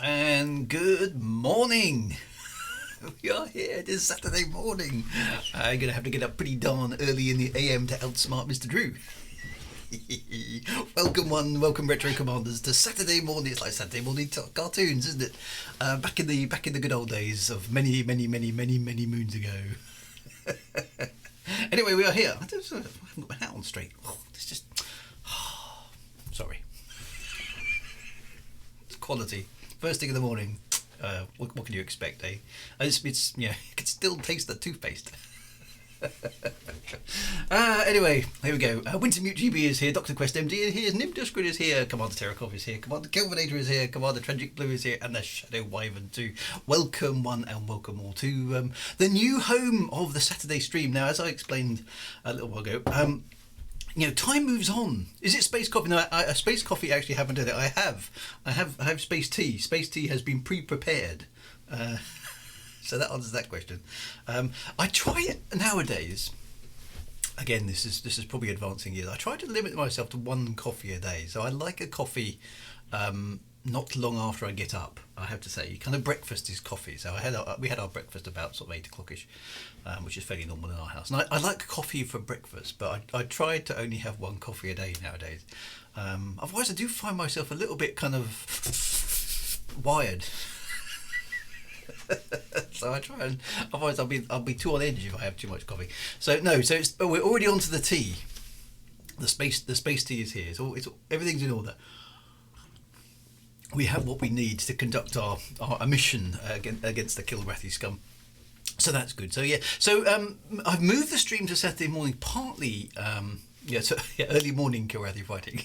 And good morning. We are here. It is Saturday morning. I'm going to have to get up pretty darn early in the AM to outsmart Mr. Drew. welcome Retro Commanders to Saturday morning. It's like Saturday morning cartoons, isn't it? Back in the good old days of many moons ago. Anyway, we are here. I haven't got my hat on straight. It's just sorry. It's quality. First thing in the morning. What can you expect, eh? It's you can still taste the toothpaste. Anyway, here we go. Wintermute GB is here. Dr. Quest MD is here. Nimduskrid is here. Commander Terrakov is here. Commander Kelvinator is here. Commander Tragic Blue is here. And the Shadow Wyvern too. Welcome one and welcome all to the new home of the Saturday stream. Now, as I explained a little while ago, time moves on. Is it space coffee? No, space coffee actually haven't done it. I have space tea. Space tea has been pre-prepared. So that answers that question. I try it nowadays. Again, this is probably advancing years. I try to limit myself to one coffee a day. So I like a coffee not long after I get up. I have to say, kind of breakfast is coffee. So we had our breakfast about sort of 8 o'clockish, which is fairly normal in our house. And I like coffee for breakfast, but I try to only have one coffee a day nowadays. Otherwise, I do find myself a little bit kind of wired. So I try and otherwise I'll be too on edge if I have too much coffee. So no, we're already on to the tea. The space tea is here. It's everything's in order. We have what we need to conduct our mission against the Kilrathi scum. So that's good. So yeah. So I've moved the stream to Saturday morning partly. Early morning Kilrathi fighting.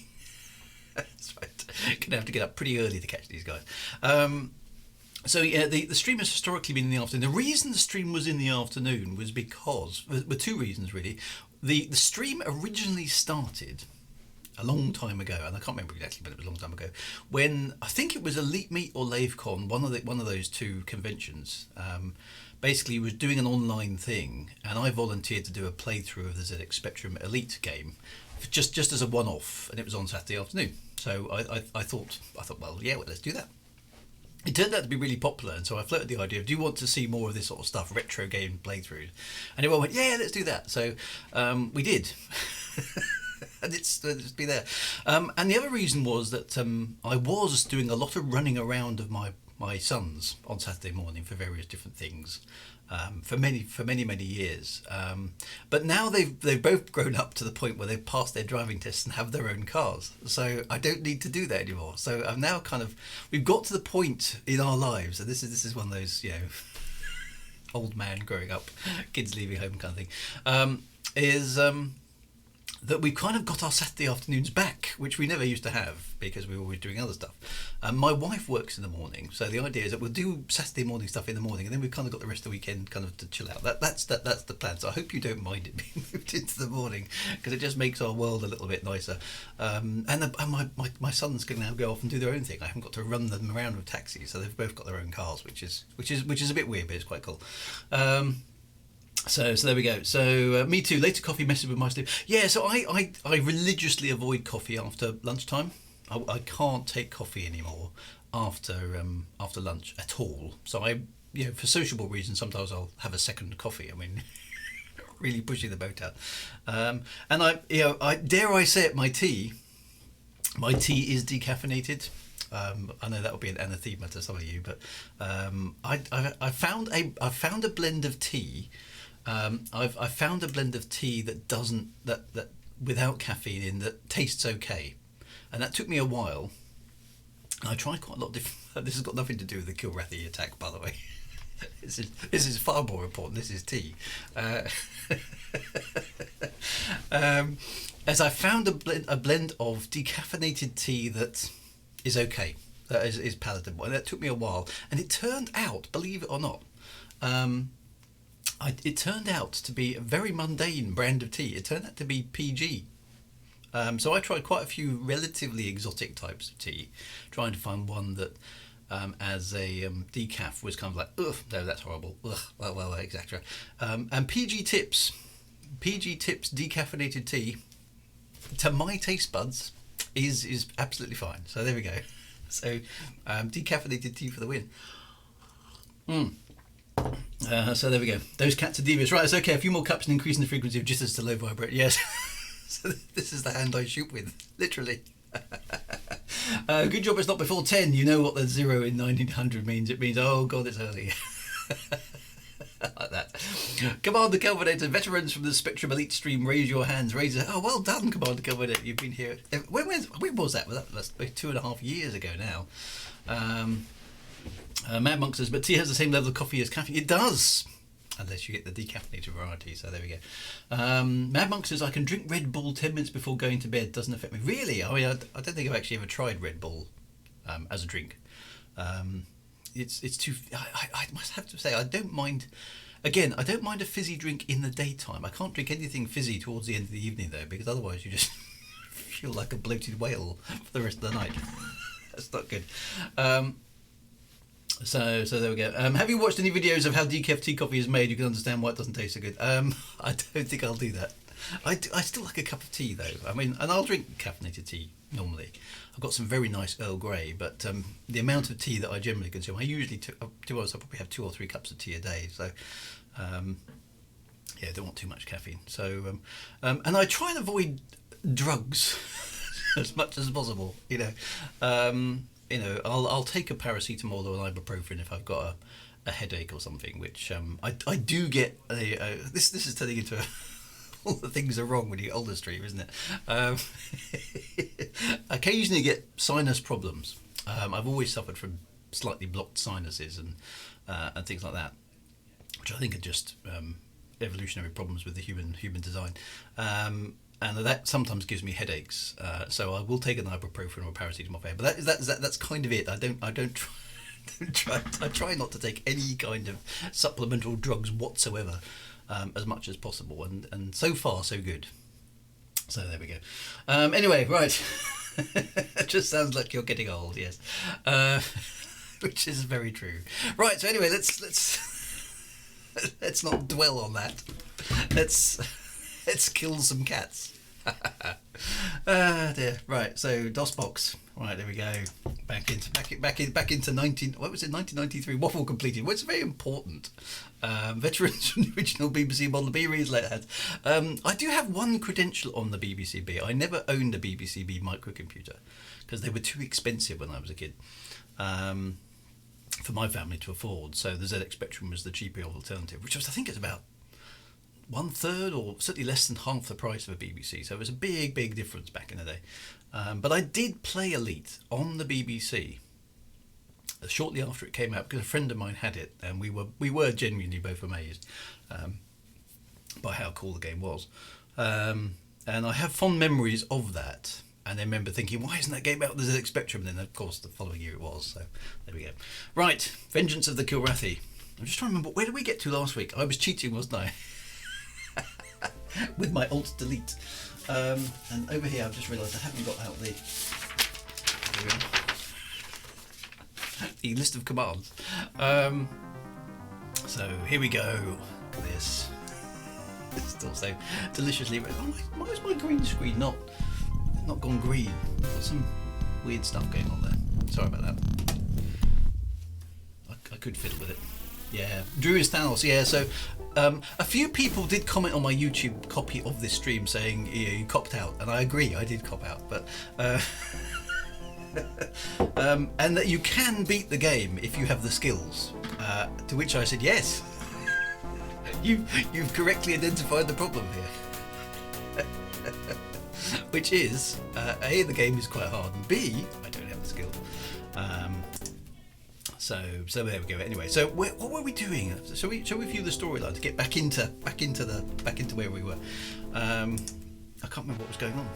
That's right. Gonna have to get up pretty early to catch these guys. So yeah, the stream has historically been in the afternoon. The reason the stream was in the afternoon was because there were two reasons really. The stream originally started a long time ago, and I can't remember exactly, but it was a long time ago, when I think it was Elite Meet or LaveCon, one of those two conventions. Basically was doing an online thing, and I volunteered to do a playthrough of the ZX Spectrum Elite game, just as a one-off, and it was on Saturday afternoon. So I thought, well, let's do that. It turned out to be really popular, and so I floated the idea of, do you want to see more of this sort of stuff, retro game playthroughs? And everyone went, yeah, let's do that. So we did. And it's be there. And the other reason was that I was doing a lot of running around of my sons on Saturday morning for various different things. For many years, but now they've both grown up to the point where they've passed their driving tests and have their own cars. So I don't need to do that anymore. So I'm now we've got to the point in our lives, and this is one of those old man growing up, kids leaving home kind of thing. That we've kind of got our Saturday afternoons back, which we never used to have because we were always doing other stuff. My wife works in the morning, so the idea is that we'll do Saturday morning stuff in the morning, and then we've kind of got the rest of the weekend kind of to chill out. That's the plan. So I hope you don't mind it being moved into the morning, because it just makes our world a little bit nicer. And my sons can now go off and do their own thing. I haven't got to run them around with taxis, so they've both got their own cars, which is a bit weird, but it's quite cool. So there we go. So me too. Later coffee messes with my sleep. Yeah. So I religiously avoid coffee after lunchtime. I can't take coffee anymore after lunch at all. So for sociable reasons, sometimes I'll have a second coffee. I mean, really pushing the boat out. And I dare I say it, my tea is decaffeinated. I know that would be an anathema to some of you, but I found a blend of tea. I've found a blend of tea that doesn't that without caffeine in that tastes okay, and that took me a while. I tried quite a lot of different. This has got nothing to do with the Kilrathi attack, by the way. This is far more important. This is tea. As I found a blend of decaffeinated tea that is okay, that is palatable, and that took me a while. And it turned out, believe it or not. It turned out to be a very mundane brand of tea. It turned out to be PG. So I tried quite a few relatively exotic types of tea, trying to find one that, as a decaf, was kind of like, ugh, no, that's horrible, ugh, well, etc. And PG Tips decaffeinated tea, to my taste buds, is absolutely fine. So there we go. So, decaffeinated tea for the win. So there we go. Those cats are devious. Right, it's okay. A few more cups and increasing the frequency of jitters to low vibrate. Yes. So this is the hand I shoot with, literally. Good job it's not before 10. You know what the 0 in 1900 means. It means, oh God, it's early. Like that. Commander Kelvinator, veterans from the Spectrum Elite stream, raise your hands. Raise it. Oh, well done, Commander Kelvinator. You've been here. When was that? Well, that's 2.5 years ago now. Mad Monk says, but tea has the same level of coffee as caffeine. It does, unless you get the decaffeinated variety. So there we go. Mad Monk says, I can drink Red Bull 10 minutes before going to bed. Doesn't affect me. Really? I mean, I don't think I've actually ever tried Red Bull as a drink. It's too. I must have to say, I don't mind. Again, I don't mind a fizzy drink in the daytime. I can't drink anything fizzy towards the end of the evening though, because otherwise you just feel like a bloated whale for the rest of the night. That's not good. So there we go. Have you watched any videos of how decaf tea coffee is made? You can understand why it doesn't taste so good. I don't think I'll do that. I still like a cup of tea though. I mean, and I'll drink caffeinated tea normally. I've got some very nice Earl Grey, but the amount of tea that I generally consume, I usually, to be honest, I probably have 2 or 3 cups of tea a day. So, yeah, don't want too much caffeine. So, and I try and avoid drugs as much as possible. You know, I'll take a paracetamol or an ibuprofen if I've got a headache or something, which I do get. This is turning into a all the things are wrong when you get older stream, isn't it? Occasionally get sinus problems. I've always suffered from slightly blocked sinuses and things like that, which I think are just evolutionary problems with the human design. And that sometimes gives me headaches. So I will take an ibuprofen or a paracetamol, but that's kind of it. I try not to take any kind of supplemental drugs whatsoever. As much as possible, and so far so good. So there we go. Anyway, right. It just sounds like you're getting old, yes, which is very true. Right. So anyway, let's not dwell on that. Let's kill some cats. Dear. Right. So DOSBox. Right, there we go. Back into 1993. Waffle completed. Well, it's very important. Veterans from the original BBC model B reads letterhead. I do have one credential on the BBC B. I never owned a BBC B microcomputer because they were too expensive when I was a kid for my family to afford. So the ZX Spectrum was the cheaper alternative, which was, I think, it's about 1/3 or certainly less than half the price of a BBC. So it was a big difference back in the day. But I did play Elite on the BBC shortly after it came out because a friend of mine had it, and we were genuinely both amazed by how cool the game was. And I have fond memories of that. And I remember thinking, why isn't that game out on the ZX Spectrum? And then, of course, the following year it was. So there we go. Right, Vengeance of the Kilrathi. I'm just trying to remember, where did we get to last week? I was cheating, wasn't I? With my Alt-Delete. And over here I've just realised I haven't got out the list of commands. So here we go. Look at this. It's still so deliciously red. Oh, why is my green screen not gone green? I've got some weird stuff going on there. Sorry about that. I could fiddle with it. Yeah, Drew is Thanos. Yeah, so a few people did comment on my YouTube copy of this stream saying you copped out, and I agree, I did cop out, but and that you can beat the game if you have the skills. To which I said yes. You've correctly identified the problem here. Which is A, the game is quite hard, and B, I don't have the skill. So there we go. Anyway, so what were we doing? Shall we view the storyline to get back into where we were? I can't remember what was going on.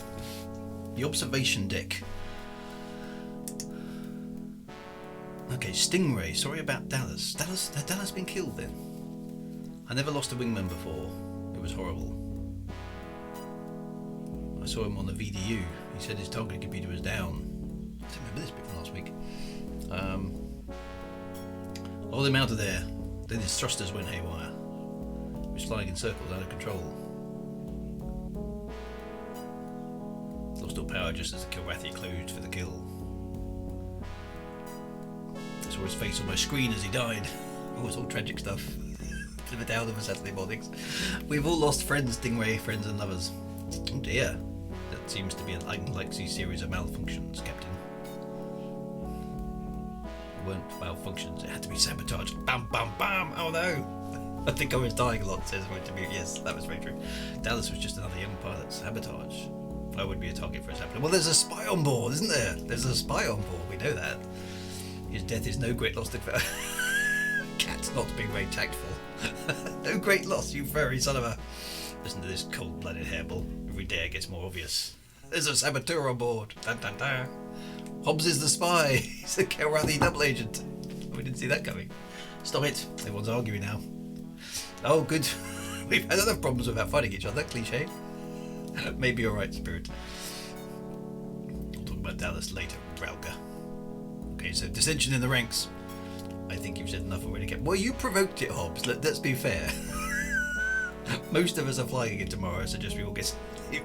The observation deck. Okay, Stingray. Sorry about Dallas. Had Dallas been killed then? I never lost a wingman before. It was horrible. I saw him on the VDU. He said his targeting computer was down. I don't remember this bit from last week. Hold him out of there. Then his thrusters went haywire. He was flying in circles out of control. Lost all power just as the Kilrathi closed for the kill. saw his face on my screen as he died. Oh, it's all tragic stuff. Bit of a down of a Saturday mornings. We've all lost friends, Stingray, friends and lovers. Oh dear. That seems to be an unlikely series of malfunctions, Captain. It weren't malfunctions, it had to be sabotage. Bam, bam, bam! Oh no! I think I was dying a lot, says Winter Mute. Yes, that was very true. Dallas was just another young pilot. Sabotage. I would be a target for a sabotage. Well, there's a spy on board, isn't there? There's a spy on board, we know that. His death is no great loss to... Cat's not being very tactful. No great loss, you furry son of a... Listen to this cold-blooded hairball. Every day it gets more obvious. There's a saboteur on board. Dun, dun, dun. Hobbs is the spy. He's a Kelrathy double agent. Oh, we didn't see that coming. Stop it. Everyone's arguing now. Oh, good. We've had enough problems without fighting each other. Cliche. Maybe you're right, Spirit. We'll talk about Dallas later, Brauga. Okay, so dissension in the ranks. I think you've said enough already, Captain. Well, you provoked it, Hobbs. Let's be fair. Most of us are flying again tomorrow. I suggest we all get sleep.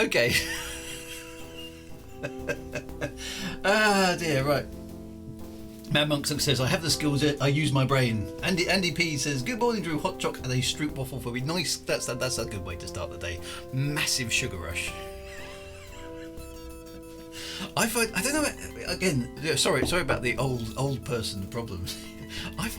Okay. Ah, dear, right. Mad Monk says, I have the skills, I use my brain. Andy P says, good morning, Drew. Hot choc and a stroop waffle for me. Nice. That's a good way to start the day. Massive sugar rush. I find, I don't know, again, sorry about the old person problems. I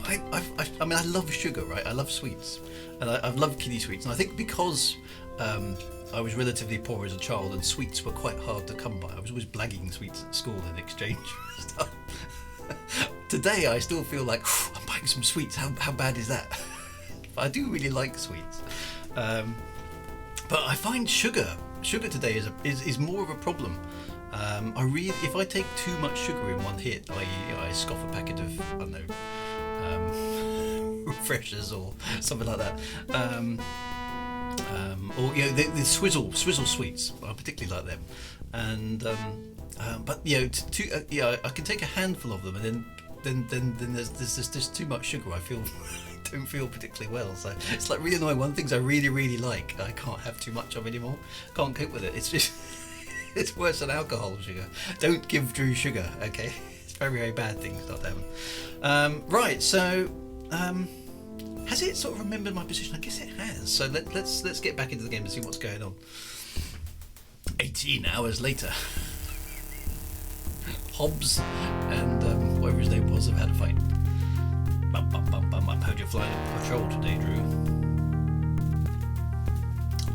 mean, I love sugar, right? I love sweets, and I've loved kiddie sweets, and I think because I was relatively poor as a child, and sweets were quite hard to come by. I was always blagging sweets at school in exchange for stuff. Today, I still feel like I'm buying some sweets. How bad is that? But I do really like sweets, but I find sugar today is more of a problem. If I take too much sugar in one hit, I scoff a packet of, I don't know, refreshers or something like that. Or the swizzle sweets. I particularly like them. And but I can take a handful of them, and then there's just too much sugar. I don't feel particularly well. So it's like really annoying. One of the things I really like, I can't have too much of anymore. Can't cope with it. It's just. It's worse than alcohol sugar. Don't give Drew sugar, okay? It's a very, very bad thing to start having. Right, so has it sort of remembered my position? I guess it has. So let's get back into the game and see what's going on. 18 hours later, Hobbs and whatever his name was have had a fight. Bum bum bum bum. I heard you're flying a patrol today, Drew.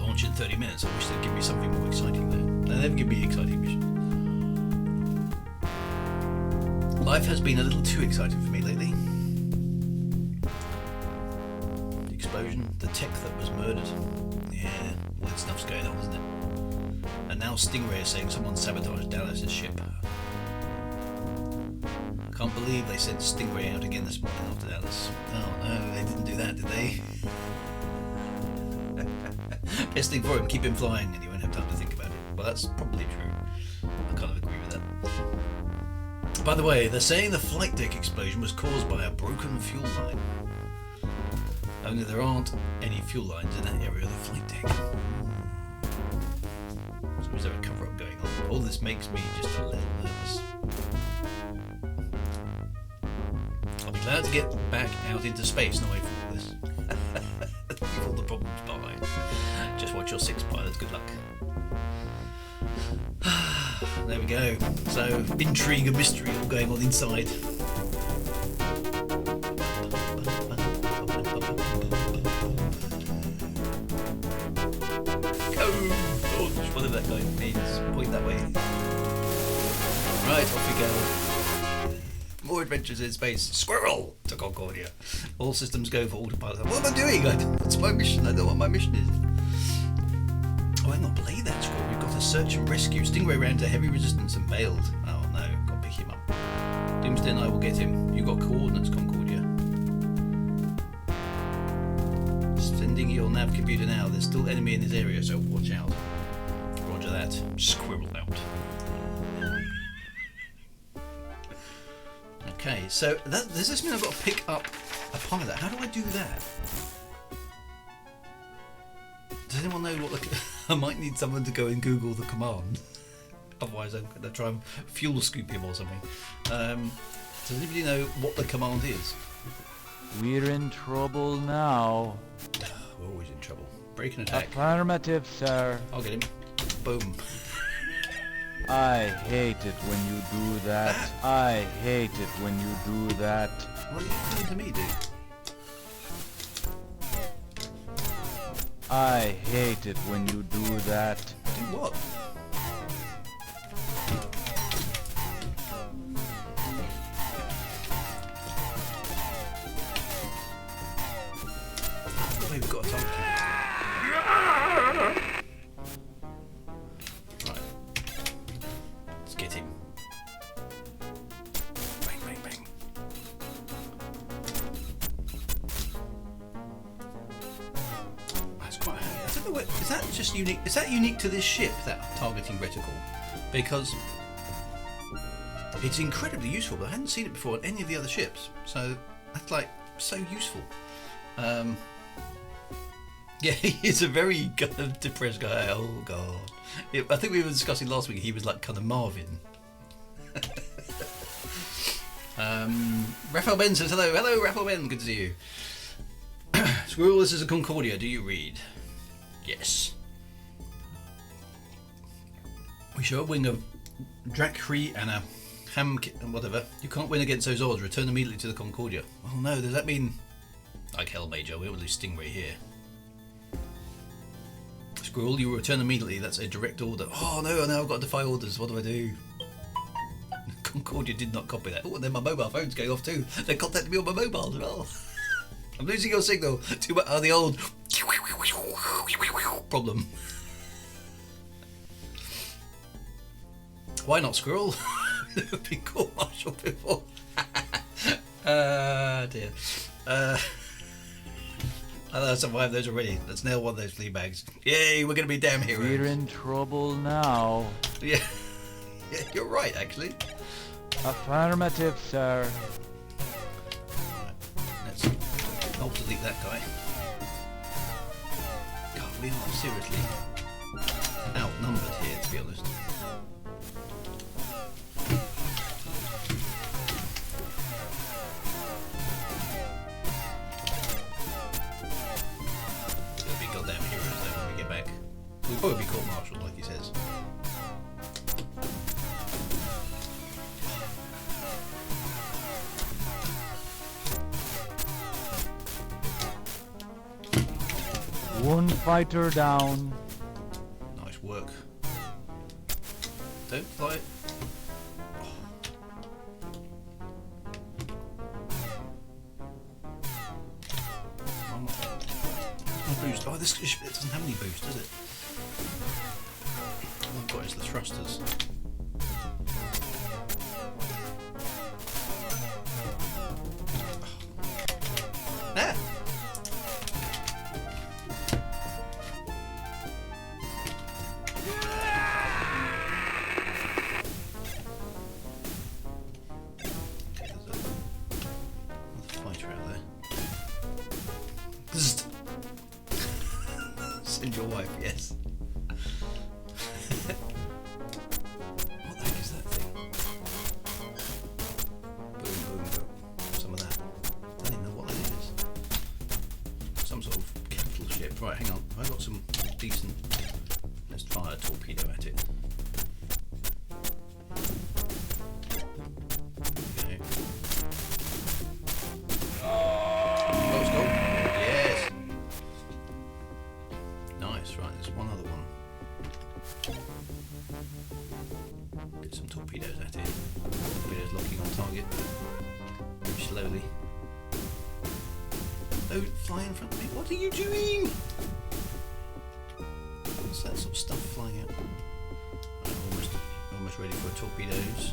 Launch in 30 minutes. I wish they'd give me something more exciting there. They never give me exciting missions. Life has been a little too exciting for me lately. The explosion, the tech that was murdered. Yeah, all that stuff's going on, isn't it? And now Stingray is saying someone sabotaged Dallas's ship. Can't believe they sent Stingray out again this morning after Dallas. Oh no, they didn't do that, did they? Best thing for him, keep him flying and he won't have time to think about it. Well, that's probably true. I kind of agree with that. By the way, they're saying the flight deck explosion was caused by a broken fuel line. Only there aren't any fuel lines in that area of the flight deck. So is there a cover-up going on? All this makes me just a little nervous. I'll be glad to get back out into space and away from all this. Leave all the problems behind. Just watch your 6 pilots. Good luck. There we go. So, intrigue and mystery all going on inside. Go! Launch, whatever that guy means. Point that way. Right, off we go. More adventures in space. Squirrel to Concordia. All systems go for autopilot. What am I doing? It's my mission. I don't know what my mission is. Oh, hang on, belay that Squirrel. We've got to search and rescue. Stingray ran to heavy resistance and bailed. Oh no, got to pick him up. Doomsday and I will get him. You got coordinates, Concordia. Sending your nav computer now. There's still enemy in this area, so watch out. Roger that. Squirrel out. Okay, so does this mean I've got to pick up a pilot? How do I do that? Does anyone know what I might need someone to go and Google the command. Otherwise, I'm going to try and fuel scoop him or something. Does anybody know what the command is? We're in trouble now. We're always in trouble. Break and attack. Affirmative, sir. I'll get him. Boom. I hate it when you do that. I hate it when you do that. What are you doing to me, dude? I hate it when you do that. Do what? Oh, we've got a target. Right. Let's get him. Bang, bang, bang. That's quite handy. I don't know what, is that just unique? Is that unique to this ship, that targeting reticle? Because it's incredibly useful, but I hadn't seen it before on any of the other ships. So that's like so useful. Yeah, he's a very kind of depressed guy. Oh god. Yeah, I think we were discussing last week. He was like kind of Marvin. Raphael Ben says hello. Hello, Raphael Ben. Good to see you. Squirrel, this is a Concordia. Do you read? Yes. We show a wing of Drakri and a Ham and whatever. You can't win against those odds. Return immediately to the Concordia. Oh no, does that mean like hell, Major? We don't lose Stingray here. Squirrel, you will return immediately. That's a direct order. Oh no, now I've got to defy orders. What do I do? Concordia did not copy that. Oh, and then my mobile phone's going off too. They contacted me on my mobile as well. I'm losing your signal. Too much. Oh, the old problem. Why not, Squirrel? Never been court-martialed before. Dear. I survived those already. Let's nail one of those flea bags. Yay, we're going to be damn heroes. We're in trouble now. Yeah. Yeah, you're right, actually. Affirmative, sir. Right. Let's delete that guy. God, we are seriously outnumbered here, to be honest. We'll be goddamn heroes then when we get back. We'll probably be court-martialed, like he says. One fighter down. Nice work. Don't fly. Boost. Oh, this ship doesn't have any boost, does it? All I've got is the thrusters. Ah! Okay, there's another fighter out there. Bzzzt. Send your wife, yes. What the heck is that thing? Boom, boom, boom. Some of that. I don't even know what that is. Some sort of capital ship. Right, hang on. I've got some decent. Let's fire a torpedo at it. Okay. Let's go. Yes. Nice, right, there's one other one. Get some torpedoes at it. Torpedoes locking on target. Very slowly. Don't fly in front of me. What are you doing? What's that sort of stuff flying out? Right, almost ready for torpedoes.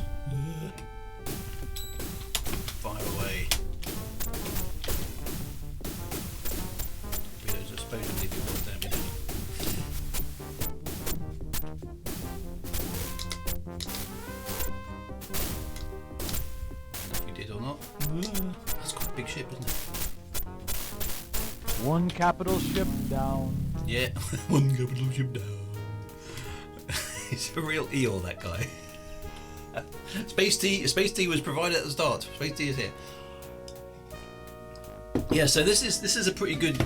Fire away. Torpedoes are supposedly do a lot of damage. If we did or not. That's quite a big ship, isn't it? One capital ship down. Yeah, one capital ship down. He's a real Eeyore, that guy. Space tea was provided at the start. Space tea is here. Yeah, so this is a pretty good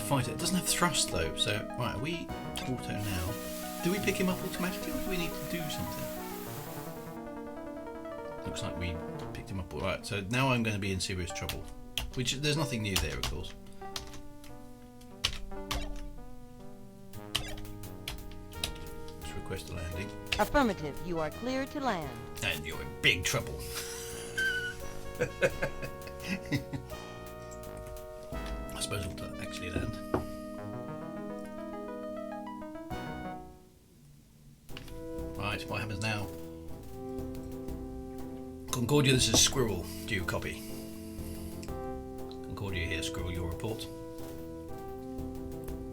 fighter. It doesn't have thrust though. So right, are we auto now? Do we pick him up automatically, or do we need to do something? Looks like we picked him up all right. So now I'm going to be in serious trouble. Which there's nothing new there, of course. Let's request a landing. Affirmative. You are clear to land. And you're in big trouble. I suppose we'll actually land. Right, what happens now? Concordia, this is Squirrel. Do you copy? Concordia here, Squirrel, your report.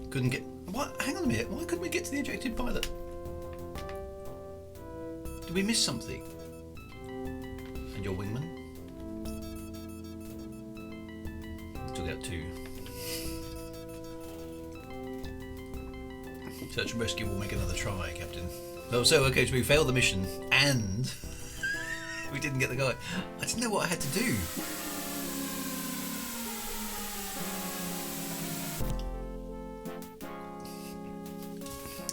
Couldn't get... What? Hang on a minute, why couldn't we get to the ejected pilot? Did we miss something? And your wingman? Took out 2. Search and rescue will make another try, Captain. Oh, so okay, so we failed the mission and we didn't get the guy. I didn't know what I had to do.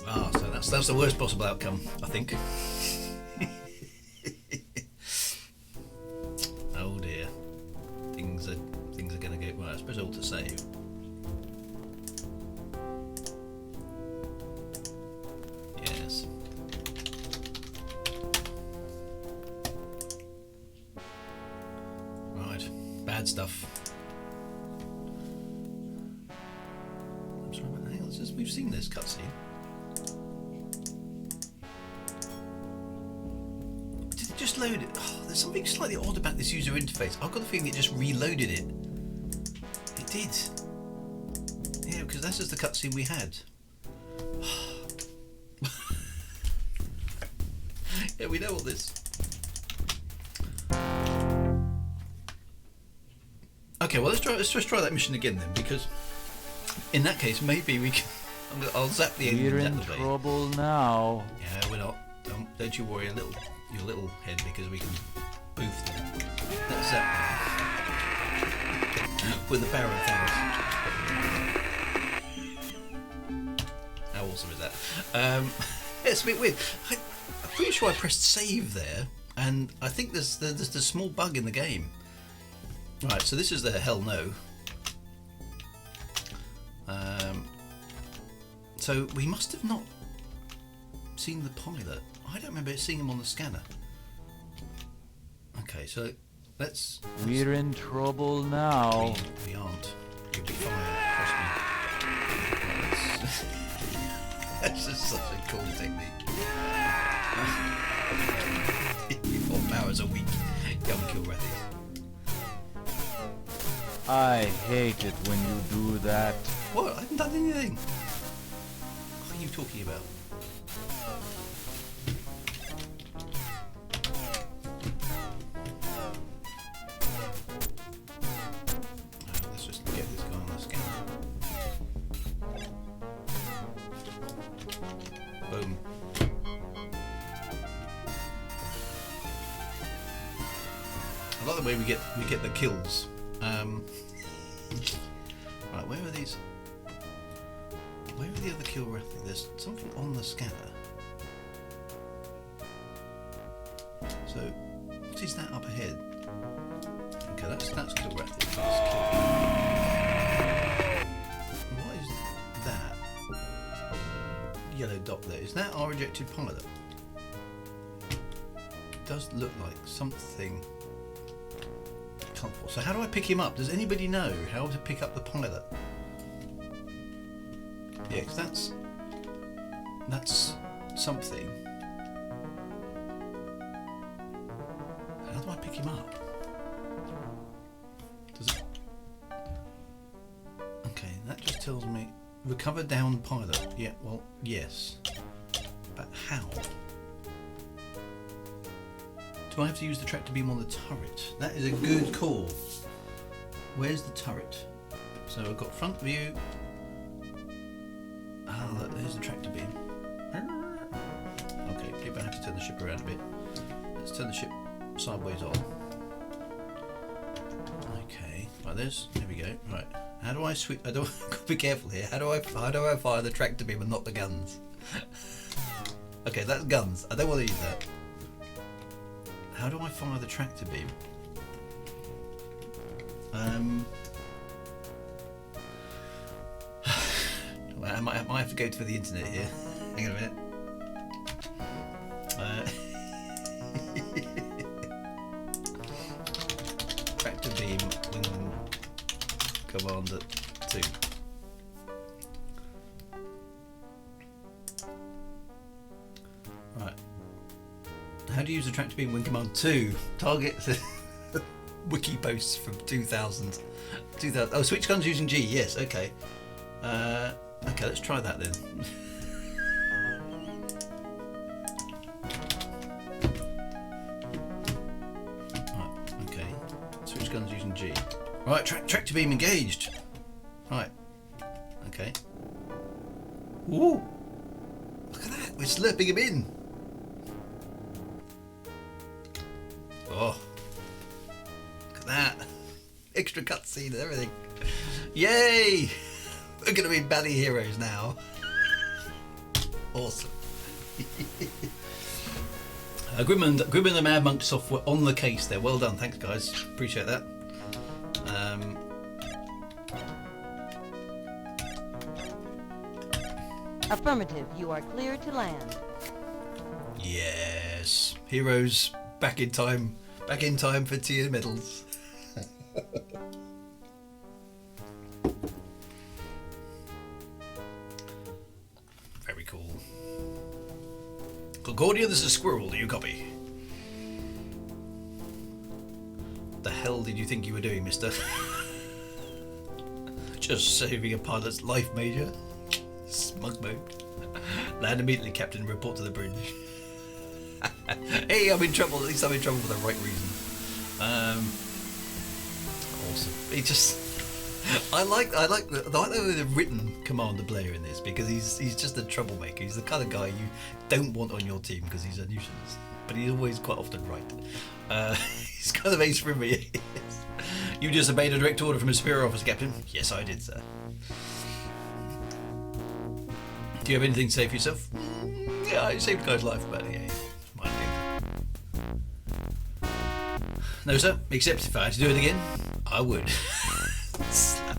Ah, so that's the worst possible outcome, I think. Oh dear, things are going to go well. I suppose all to save. Yes. Right, bad stuff. I'm sorry, but hang on, we've seen this cutscene. Did it just load it? Oh, there's something slightly odd about this user interface. I've got the feeling it just reloaded it. It did. Yeah, because that's just the cutscene we had. Yeah, we know all this. Okay, well let's just try that mission again then, because in that case maybe we can. I'll zap the engine. We're in trouble now. Yeah, we're not. Don't you worry, your little head, because we can boof them. Let's zap them with the power of Thanos. How awesome is that? It's a bit weird. I'm pretty sure I pressed save there, and I think there's a small bug in the game. Right, so this is the hell no. So we must have not seen the pilot. I don't remember seeing him on the scanner. Okay, so let's... We're in trouble now. We aren't. You'll be fine, trust me. That's just such a cool technique. Your powers are weak. Young Kilrathis. I hate it when you do that. What? I haven't done anything. What are you talking about? Let's just get this guy on the scanner. Boom. I like the way we get the kills. Right, where are these? Where are the other kill raths? There's something on the scanner. So, what is that up ahead? Okay, that's kill rath. What is that? Yellow dot there. Is that our ejected pilot? It does look like something. So how do I pick him up? Does anybody know how to pick up the pilot? Yeah, because that's something. How do I pick him up? Does it? Okay, that just tells me recover down pilot. Yeah, well, yes, but how? Do I have to use the tractor beam on the turret? That is a good call. Where's the turret? So I've got front view. Ah, look, there's the tractor beam. around a bit. Let's turn the ship sideways on. Okay, right, there we go. Right, how do I switch? I don't. Gotta be careful here. How do I fire the tractor beam and not the guns? Okay, that's guns. I don't want to use that. How do I fire the tractor beam? I might have to go to the internet here. Hang on a minute. Tractor beam wing command at 2. Right. How do you use the tractor beam wing command 2? Target wiki posts from 2000. Oh, switch guns using G. Yes. Okay. Okay, let's try that then. Right, okay. Switch guns using G. Right, tractor beam engaged. Right. Okay. Ooh! Look at that, we're slurping him in. Oh. Look at that. Extra cutscene and everything. Yay! We're going to be bally heroes now. Awesome. Grim and the Mad Monk software on the case there. Well done. Thanks, guys. Appreciate that. Affirmative, you are clear to land. Yes. Heroes back in time. Back in time for tier medals. Very cool. Concordia, this is Squirrel. Do you copy? The hell did you think you were doing, mister? Just saving a pilot's life, Major. Smug mode. Land immediately, Captain. Report to the bridge. Hey, I'm in trouble. At least I'm in trouble for the right reason. Awesome. It just... I like the written Commander Blair in this because he's just a troublemaker. He's the kind of guy you don't want on your team because he's a nuisance, but he's always quite often right. He's kind of ace for me. You just obeyed a direct order from a superior officer, Captain. Yes, I did, sir. Do you have anything to say for yourself? Yeah, I saved a guy's life, but yeah, might do. No, sir. Except if I had to do it again, I would. Slap.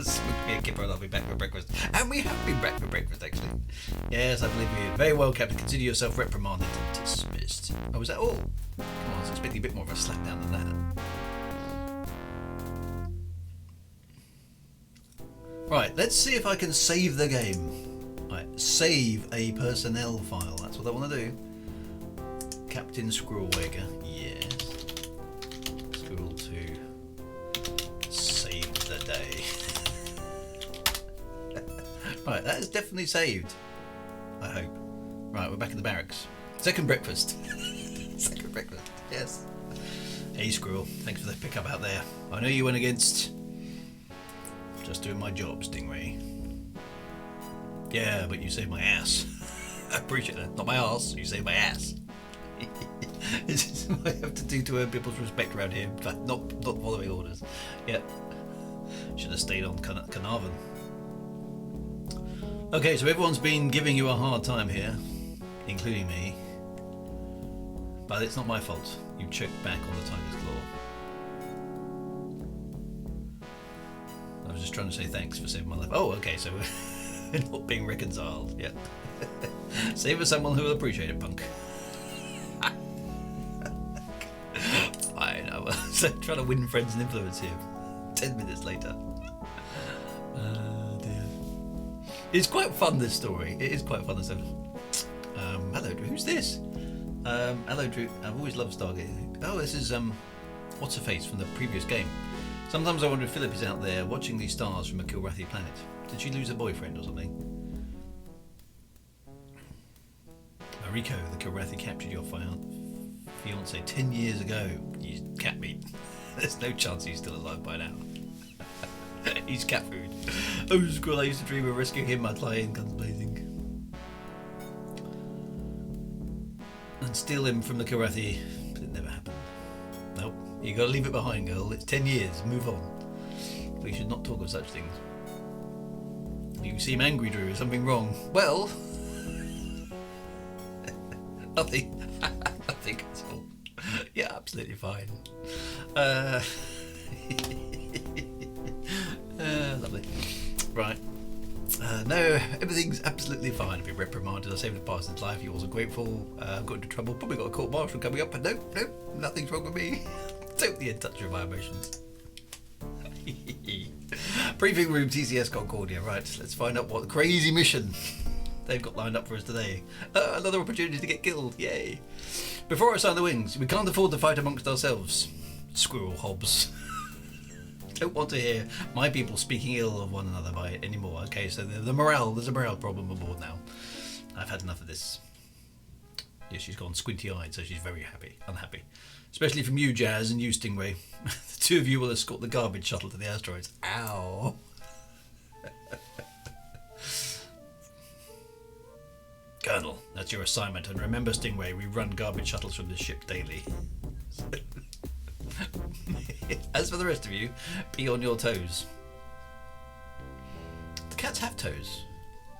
Smoke me a kipper and I'll be back for breakfast. And we have been back for breakfast, actually. Yes, I believe you. Very well, Captain. Consider yourself reprimanded and dismissed. Oh, was that all? Come on, I was expecting a bit more of a slap down than that. Right, let's see if I can save the game. Right, save a personnel file. That's what I want to do. Captain Squirrelwager. Yes. Squirrel 2. Save the day. Right, that is definitely saved. I hope. Right, we're back in the barracks. Second breakfast. Second breakfast, yes. Hey Squirrel, thanks for the pickup out there. I know you went against... Just doing my job, Stingray. Yeah, but you saved my ass. I appreciate that. Not my ass, you saved my ass. This is what I have to do to earn people's respect around here. In fact, not following orders. Yeah. Should have stayed on Carnarvon. Okay, so everyone's been giving you a hard time here, including me. But it's not my fault. You checked back on the Tiger's Claw. I was just trying to say thanks for saving my life. Oh, okay, so we're not being reconciled. Yeah. Save for someone who will appreciate it, punk. Fine, I was trying to win friends and influence here. 10 minutes later. Dear. It's quite fun, this story. It is quite fun. Hello, Drew. Who's this? Hello, Drew. I've always loved Stargate. Oh, this is, what's-her-face from the previous game. Sometimes I wonder if Philip is out there watching these stars from a Kilrathi planet. Did she lose a boyfriend or something? Mariko, the Kilrathi captured your fiance 10 years ago. You cat meat. There's no chance he's still alive by now. He's cat food. Oh, Squirrel, I used to dream of rescuing him. I'd fly in guns blazing. and steal him from the Karathi, but it never happened. Nope, you got to leave it behind, girl. It's 10 years. Move on. We should not talk of such things. You seem angry, Drew. Is something wrong? Well, nothing. Nothing at all. Yeah, absolutely fine. Lovely. Right. No, everything's absolutely fine. I've been reprimanded. I saved a person's life. You wasn't grateful. Got into trouble. Probably got a court martial coming up. But nope, nothing's wrong with me. Totally in touch with my emotions. Briefing room, TCS Concordia. Right, let's find out what crazy mission they've got lined up for us today. Another opportunity to get killed. Yay. Before I sign the wings, we can't afford to fight amongst ourselves. Squirrel Hobbs. Don't want to hear my people speaking ill of one another by it anymore. Okay, so there's a morale problem aboard now. I've had enough of this. Yeah, she's gone squinty-eyed, so she's very unhappy. Especially from you, Jazz, and you, Stingray. The two of you will escort the garbage shuttle to the asteroids. Ow. Colonel, that's your assignment. And remember, Stingray, we run garbage shuttles from this ship daily. As for the rest of you, be on your toes. The cats have toes.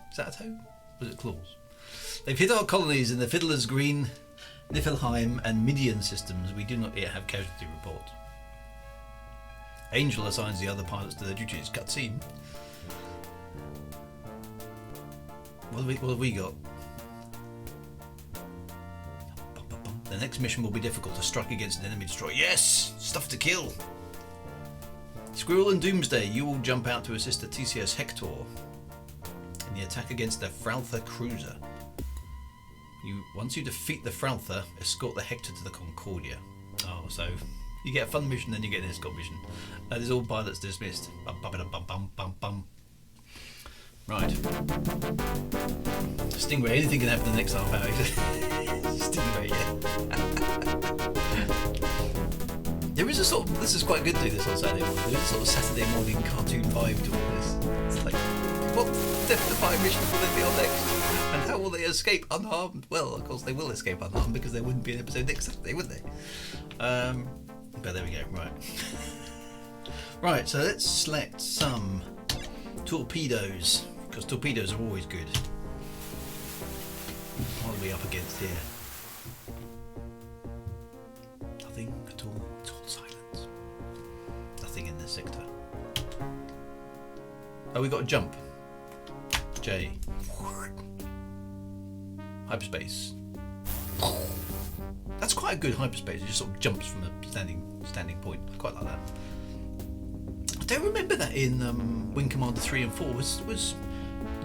Is that a toe? Was it claws? They've hit our colonies in the Fiddler's Green, Niflheim and Midian systems. We do not yet have casualty report. Angel assigns the other pilots to their duties. Cutscene. What have we got? The next mission will be difficult to strike against an enemy destroyer. Yes! Stuff to kill! Squirrel and Doomsday, you will jump out to assist the TCS Hector in the attack against the Fraltha cruiser. Once you defeat the Fraltha, escort the Hector to the Concordia. Oh, so you get a fun mission, then you get an escort mission. There's all pilots dismissed. Bum, bum, bum, bum, bum, bum. Right. Stingray, anything can happen in the next half hour. Stingray, yeah. There is a sort of, this is quite good to do this on Saturday morning. There is a sort of Saturday morning cartoon vibe to all this. It's like, what death-defying missions will they be on next? And how will they escape unharmed? Well, of course they will escape unharmed because there wouldn't be an episode next Saturday, would they? But there we go, right. Right, so let's select some torpedoes, because torpedoes are always good. What are we up against here? Nothing at all. It's all silent. Nothing in this sector. Oh, we got a jump. J. Hyperspace. That's quite a good hyperspace. It just sort of jumps from a standing point. I quite like that. I don't remember that in Wing Commander 3 and 4. Was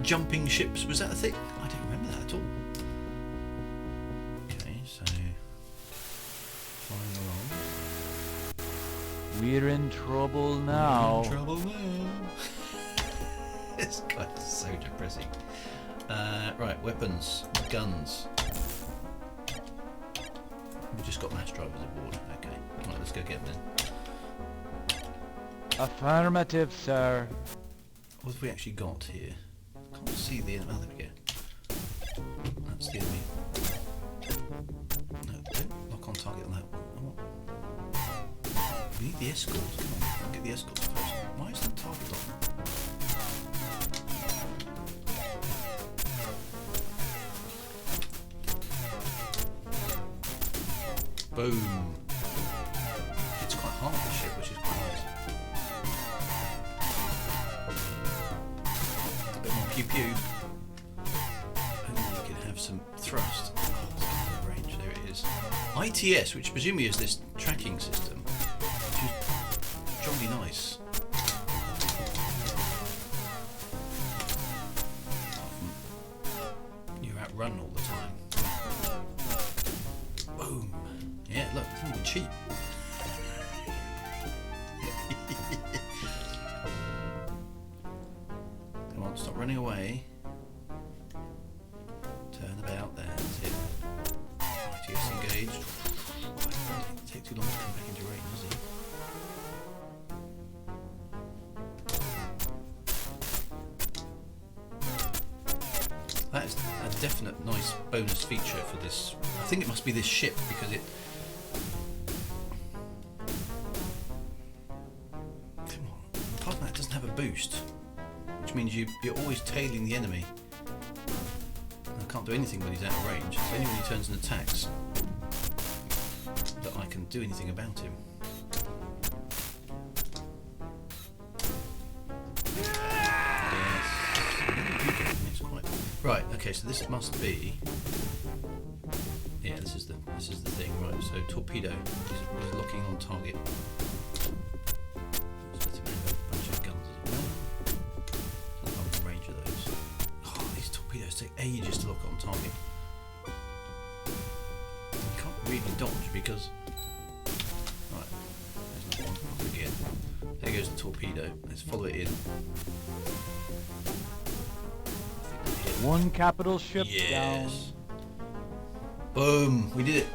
jumping ships, was that a thing? I don't remember that at all. Okay, so flying along. We're in trouble now. This guy's so depressing. Right, weapons, guns. We've just got mass drivers aboard. Okay, right, let's go get them then. Affirmative, sir. What have we actually got here? Can't see the enemy. Oh, there we go. That's the enemy. No, don't lock on target on that one. We need the escorts. Come on, I'll get the escorts first. Why is the target on? Boom. It's quite hard, the ship, which is quite nice. A bit more pew pew. And then you can have some thrust. Oh, it's out of range. There it is. ITS, which presumably is this tracking system, which is jolly nice. You're outrun all the time. Boom. Yeah, look, it's not even cheap. Come on, stop running away. Turn about, that's it. ITS engaged. Oh, it doesn't take too long to come back into range, does it? That is a definite nice bonus feature for this. I think it must be this ship because it. Come on. Apart from that, it doesn't have a boost, which means you're always tailing the enemy. I can't do anything when he's out of range. It's only when he turns and attacks that I can do anything about him. Right, okay, so this must be. Yeah, this is the thing, right? So torpedo is locking on target. Let's let him have a bunch of guns as well. I'm in range of those. Oh, these torpedoes take ages to lock on target. You can't really dodge because. Right, there's another one again. There goes the torpedo. Let's follow it in. One capital ship down. Yes. Boom! We did it.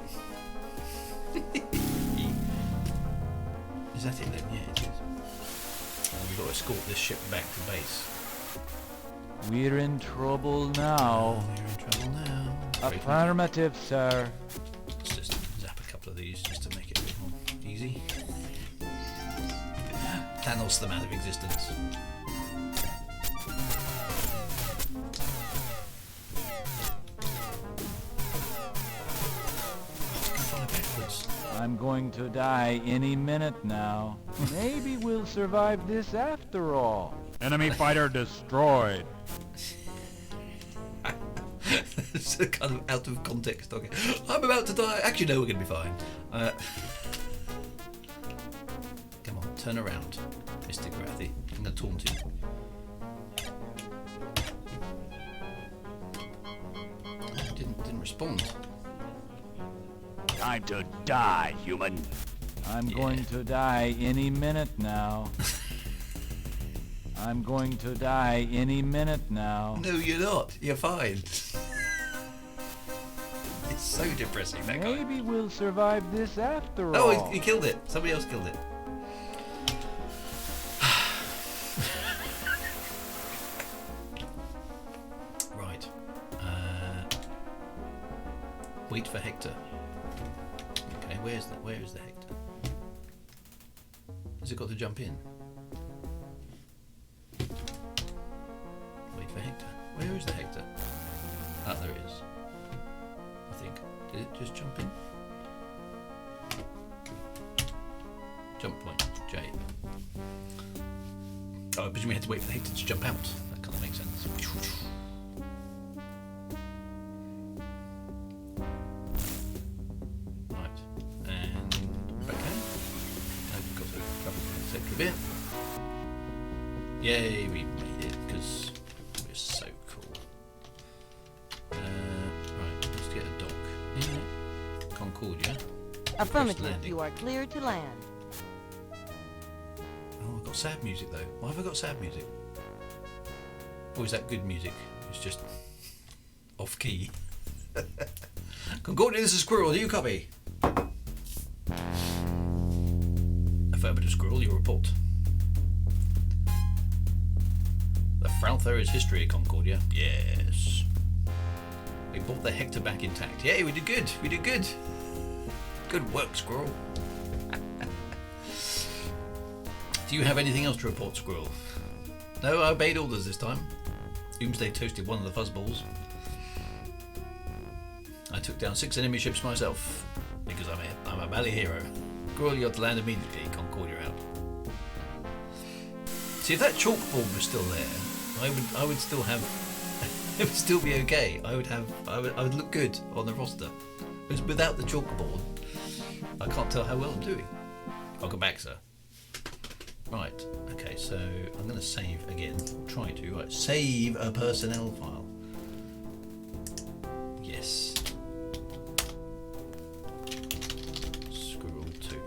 Is that it then? Yeah, it is. And we've got to escort this ship back to base. We're in trouble now. We're in trouble now. Affirmative, sir. Let's just zap a couple of these just to make it a bit more easy. Thanos them out of existence. I'm going to die any minute now. Maybe we'll survive this after all. Enemy fighter destroyed. It's kind of out of context. Okay, I'm about to die. Actually, no, we're going to be fine. Come on, turn around, Mr. Grathy. I'm going to taunt him. Didn't respond. Time to die, human. I'm going to die any minute now. I'm going to die any minute now. No, you're not. You're fine. It's so depressing, that guy. Maybe we'll survive this after Oh, all. he killed it. Somebody else killed it. Right. Wait for Hector. Okay, where is the Hector? Has it got to jump in? Wait for Hector. Where is the Hector? Ah, there it is. I think. Did it just jump in? Jump point, J. Oh, I presume we had to wait for the Hector to jump out. That kind of makes sense. Right, and back home. I've got to travel the sector a bit. Yay, we made it, because we're so cool. Right, let's get a dock. Yeah. Concordia. Affirmative, you are clear to land. Oh, I've got sad music though. Why have I got sad music? Or is that good music? It's just off key. Concordia, this is Squirrel. Do you copy? Affirmative, Squirrel. Your report. The Frauther is history, Concordia. Yes. We brought the Hector back intact. Yay, we did good. We did good. Good work, Squirrel. Do you have anything else to report, Squirrel? No, I obeyed orders this time. Doomsday toasted one of the fuzzballs. I took down 6 enemy ships myself, because I'm a bally hero. Squirrel, you have to land immediately. Concordia out. See, if that chalkboard was still there, I would still have. It would still be okay. I would look good on the roster. Because without the chalkboard, I can't tell how well I'm doing. Welcome back, sir. Right, okay, so I'm going to save again. Try to, right, save a personnel file. Yes. Squirrel 2.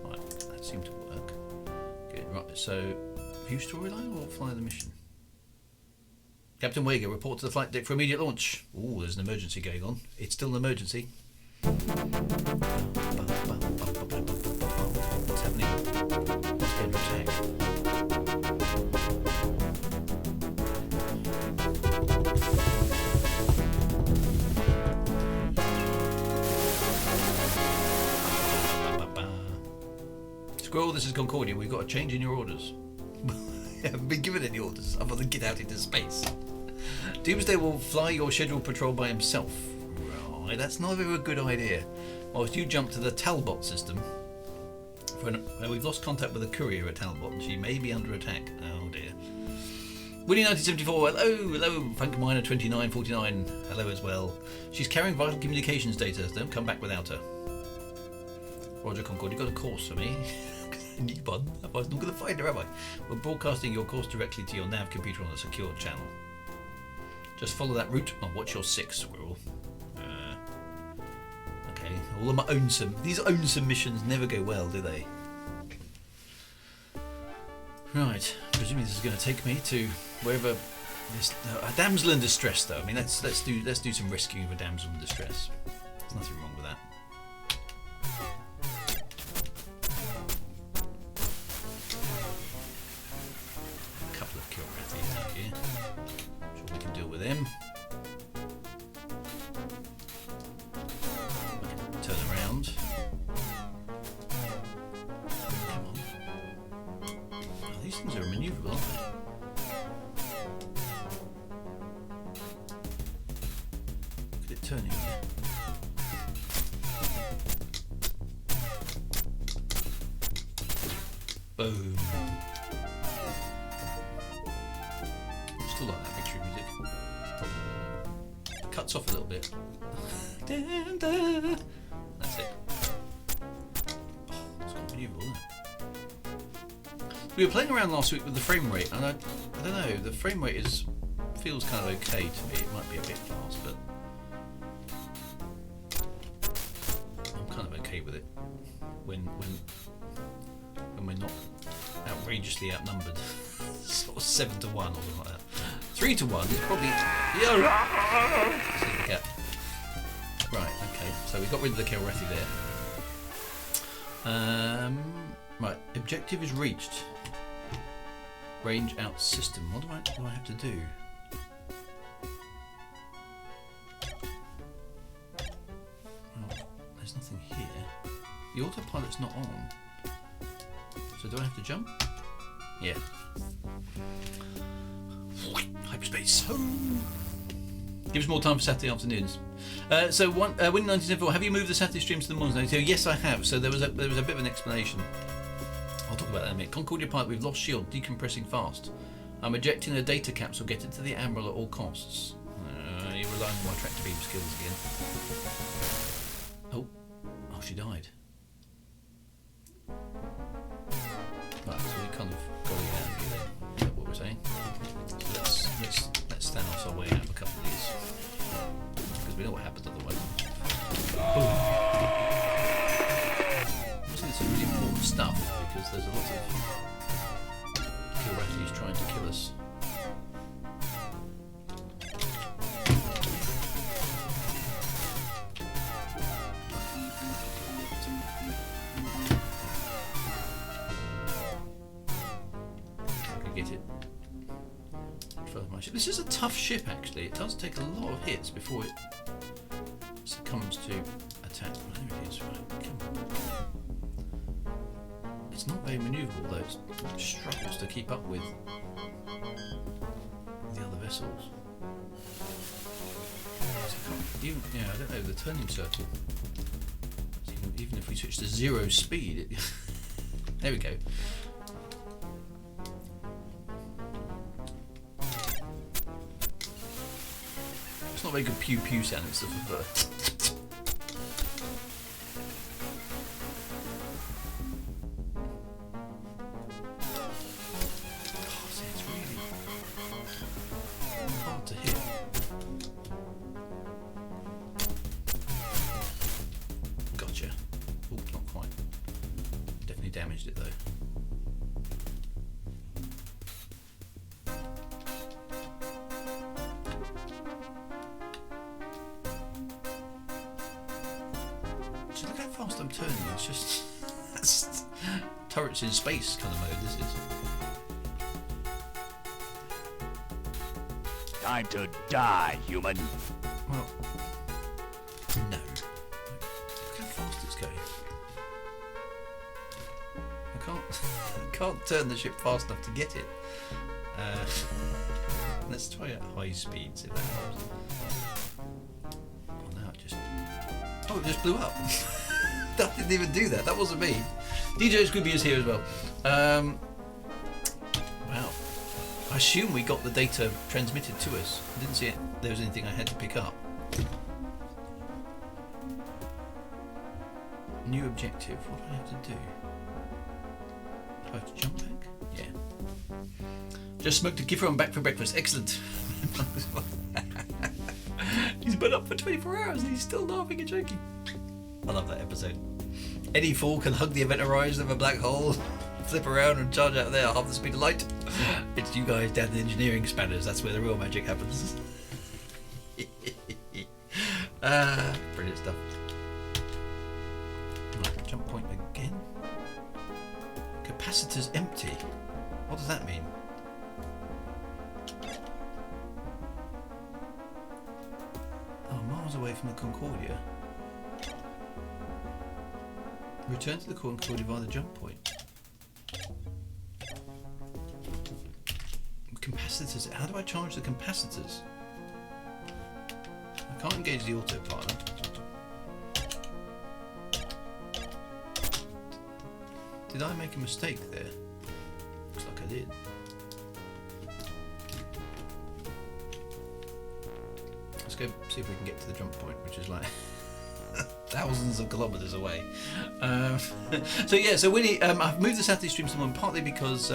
Right, that seemed to work. Good, right, so view storyline or fly the mission? Captain Wager, report to the flight deck for immediate launch. Ooh, there's an emergency going on. It's still an emergency. What's happening? What's going to attack? Squirrel, this is Concordia. We've got a change in your orders. I haven't been given any orders other than get out into space. Doomsday will fly your scheduled patrol by himself. Right, that's not a very good idea. Whilst you jump to the Talbot system. We've lost contact with the Courier at Talbot and she may be under attack. Oh dear. Winnie 1974, hello, Frank Miner 2949, hello as well. She's carrying vital communications data, don't come back without her. Roger Concord, you got a course for me? Need one? I was not going to find her, have I? We're broadcasting your course directly to your nav computer on a secure channel. Just follow that route and watch your 6, Squirrel. Okay, all of my these own submissions never go well, do they? Right, presumably this is going to take me to wherever this a damsel in distress. Though I mean, let's do some rescuing of a damsel in distress. There's nothing wrong with that. A couple of Kilrathis out here. I'm sure we can deal with them. We can turn around. These things are manoeuvrable, aren't they? Look at it turning there. Boom. Still like that victory music. Cuts off a little bit. That's it. Oh, it's quite manoeuvrable, isn't it? We were playing around last week with the frame rate, and I don't know, the frame rate feels kind of okay to me. It might be a bit fast, but I'm kind of okay with it when we're not outrageously outnumbered. Sort of 7 to 1 or something like that. 3 to 1 is probably yeah. Right, okay. So we got rid of the Kilrathi there. Right, objective is reached. Range out system. What do I have to do? Well, there's nothing here. The autopilot's not on. So do I have to jump? Yeah. Hyperspace. Gives more time for Saturday afternoons. So Winnie 1974, have you moved the Saturday streams to the mornings? So yes, I have. So there was a bit of an explanation. I'll talk about that in a minute. Concordia pilot, we've lost shield, decompressing fast. I'm ejecting a data capsule, get it to the Admiral at all costs. You're relying on my tractor beam skills again. Oh, she died. Right, so we kind of got to get out of here then. Is that what we're saying? So let's stand off our way out of a couple of these. Because we know what happens otherwise. Boom. This is really important stuff because there's a lot of Kilrathis trying to kill us. I can get it. This is a tough ship actually. It does take a lot of hits before it succumbs to attack. There it is. Right, come on. It's not very manoeuvrable though, it struggles to keep up with the other vessels. I don't know, the turning circle. Even if we switch to 0 speed, there we go. It's not very good pew pew sound, it's sort of damaged it though. So look how fast I'm turning, it's just that's turrets in space kind of mode this is. Time to die, human. Well, no. Look how fast it's going. can't turn the ship fast enough to get it. Let's try at high speed, see if that helps. Oh, now it just blew up. That didn't even do that. That wasn't me. DJ Scooby is here as well. Wow. I assume we got the data transmitted to us. I didn't see there was anything I had to pick up. New objective. What do I have to do? Do I have to jump back? Yeah. Just smoked a kiffer. I'm back for breakfast. Excellent. He's been up for 24 hours and he's still laughing and joking. I love that episode. Any fool can hug the event horizon of a black hole, flip around and charge out of there at half the speed of light. It's you guys down the engineering spanners. That's where the real magic happens. Brilliant stuff. Right, jump point again. Capacitor's empty. What does that mean? Oh, miles away from the Concordia. Return to the Concordia via the jump point. Capacitors. How do I charge the capacitors? I can't engage the autopilot. Did I make a mistake there? Looks like I did. Let's go see if we can get to the jump point, which is like thousands of kilometres away. So Winnie, I've moved the Saturday stream to one partly because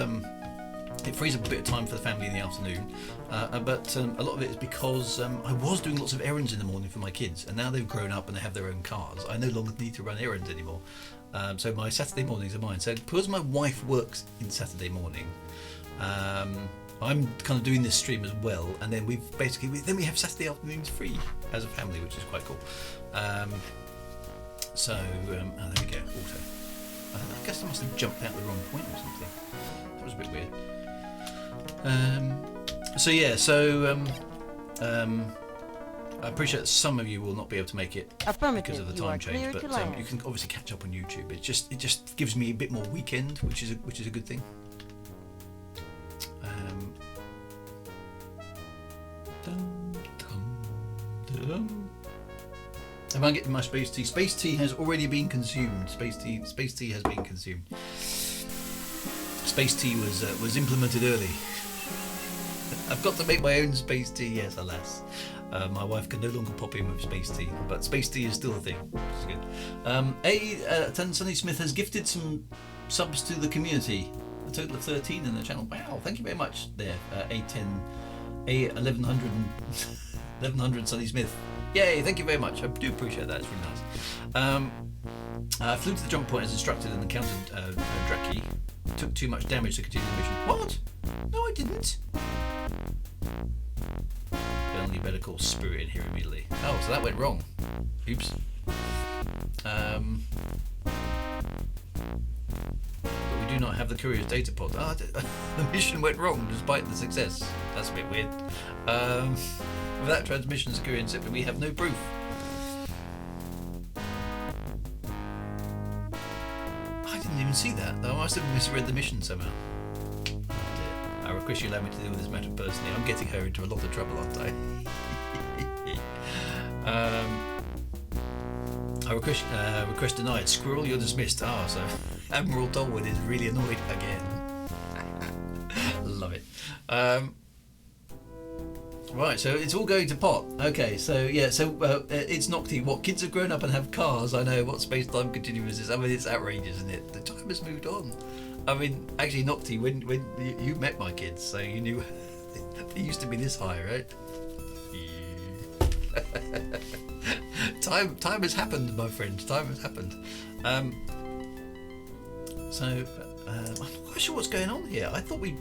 it frees up a bit of time for the family in the afternoon, but a lot of it is because I was doing lots of errands in the morning for my kids, and now they've grown up and they have their own cars. I no longer need to run errands anymore. So my Saturday mornings are mine. So because my wife works in Saturday morning, I'm kind of doing this stream as well, and then we have Saturday afternoons free as a family, which is quite cool. So there we go. Auto. I guess I must have jumped out the wrong point or something. That was a bit weird. I appreciate that some of you will not be able to make it because of the time change, but you can obviously catch up on YouTube. It just gives me a bit more weekend, which is a good thing. Am I getting my space tea? Space tea has already been consumed. Space tea has been consumed. Space tea was implemented early. I've got to make my own space tea. Yes, alas. My wife can no longer pop in with space tea, but space tea is still a thing, which is good. Sunny Smith has gifted some subs to the community. A total of 13 in the channel. Wow, thank you very much there, A1100 Sunny Smith. Yay, thank you very much. I do appreciate that. It's really nice. I flew to the jump point as instructed and encountered Draki. Took too much damage to continue the mission. What? No, I didn't. Only better call Spirit in here immediately. Oh, so that went wrong. Oops. But we do not have the Courier's data pod. The mission went wrong despite the success. That's a bit weird. Without transmissions occurring, we have no proof. I didn't even see that. I must have misread the mission somehow. I request you allow me to deal with this matter personally. I'm getting her into a lot of trouble, aren't I? I request denied. Squirrel, you're dismissed. So Admiral Dolwood is really annoyed again. Love it. Right, so it's all going to pot. Okay, so yeah, it's Nocti. What, kids have grown up and have cars? I know. What space-time continuum is this? I mean, it's outrageous, isn't it? The time has moved on. I mean, actually, Nocti, when you met my kids, so you knew they used to be this high, right? Time has happened, my friend. Time has happened. I'm not quite sure what's going on here. I thought we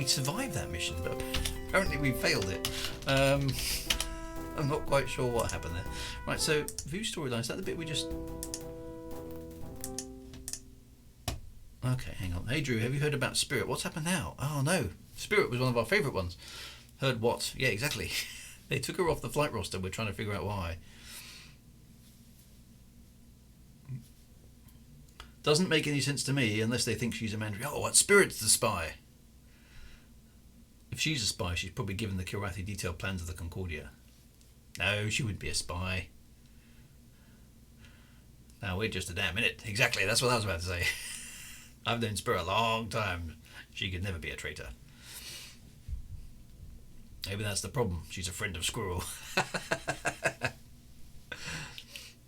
survived that mission, but apparently we failed it. I'm not quite sure what happened there. Right, so view storyline. Is that the bit we just? Okay, hang on. Hey Drew, have you heard about Spirit? What's happened now? Oh no, Spirit was one of our favourite ones. Heard what? Yeah, exactly. They took her off the flight roster. We're trying to figure out why. Doesn't make any sense to me unless they think she's a mandrill. Oh, what Spirit's the spy? If she's a spy, she's probably given the Kilrathi detailed plans of the Concordia. No, she wouldn't be a spy. No, we're just a damn minute. Exactly, that's what I was about to say. I've known Spirit a long time. She could never be a traitor. Maybe that's the problem. She's a friend of Squirrel.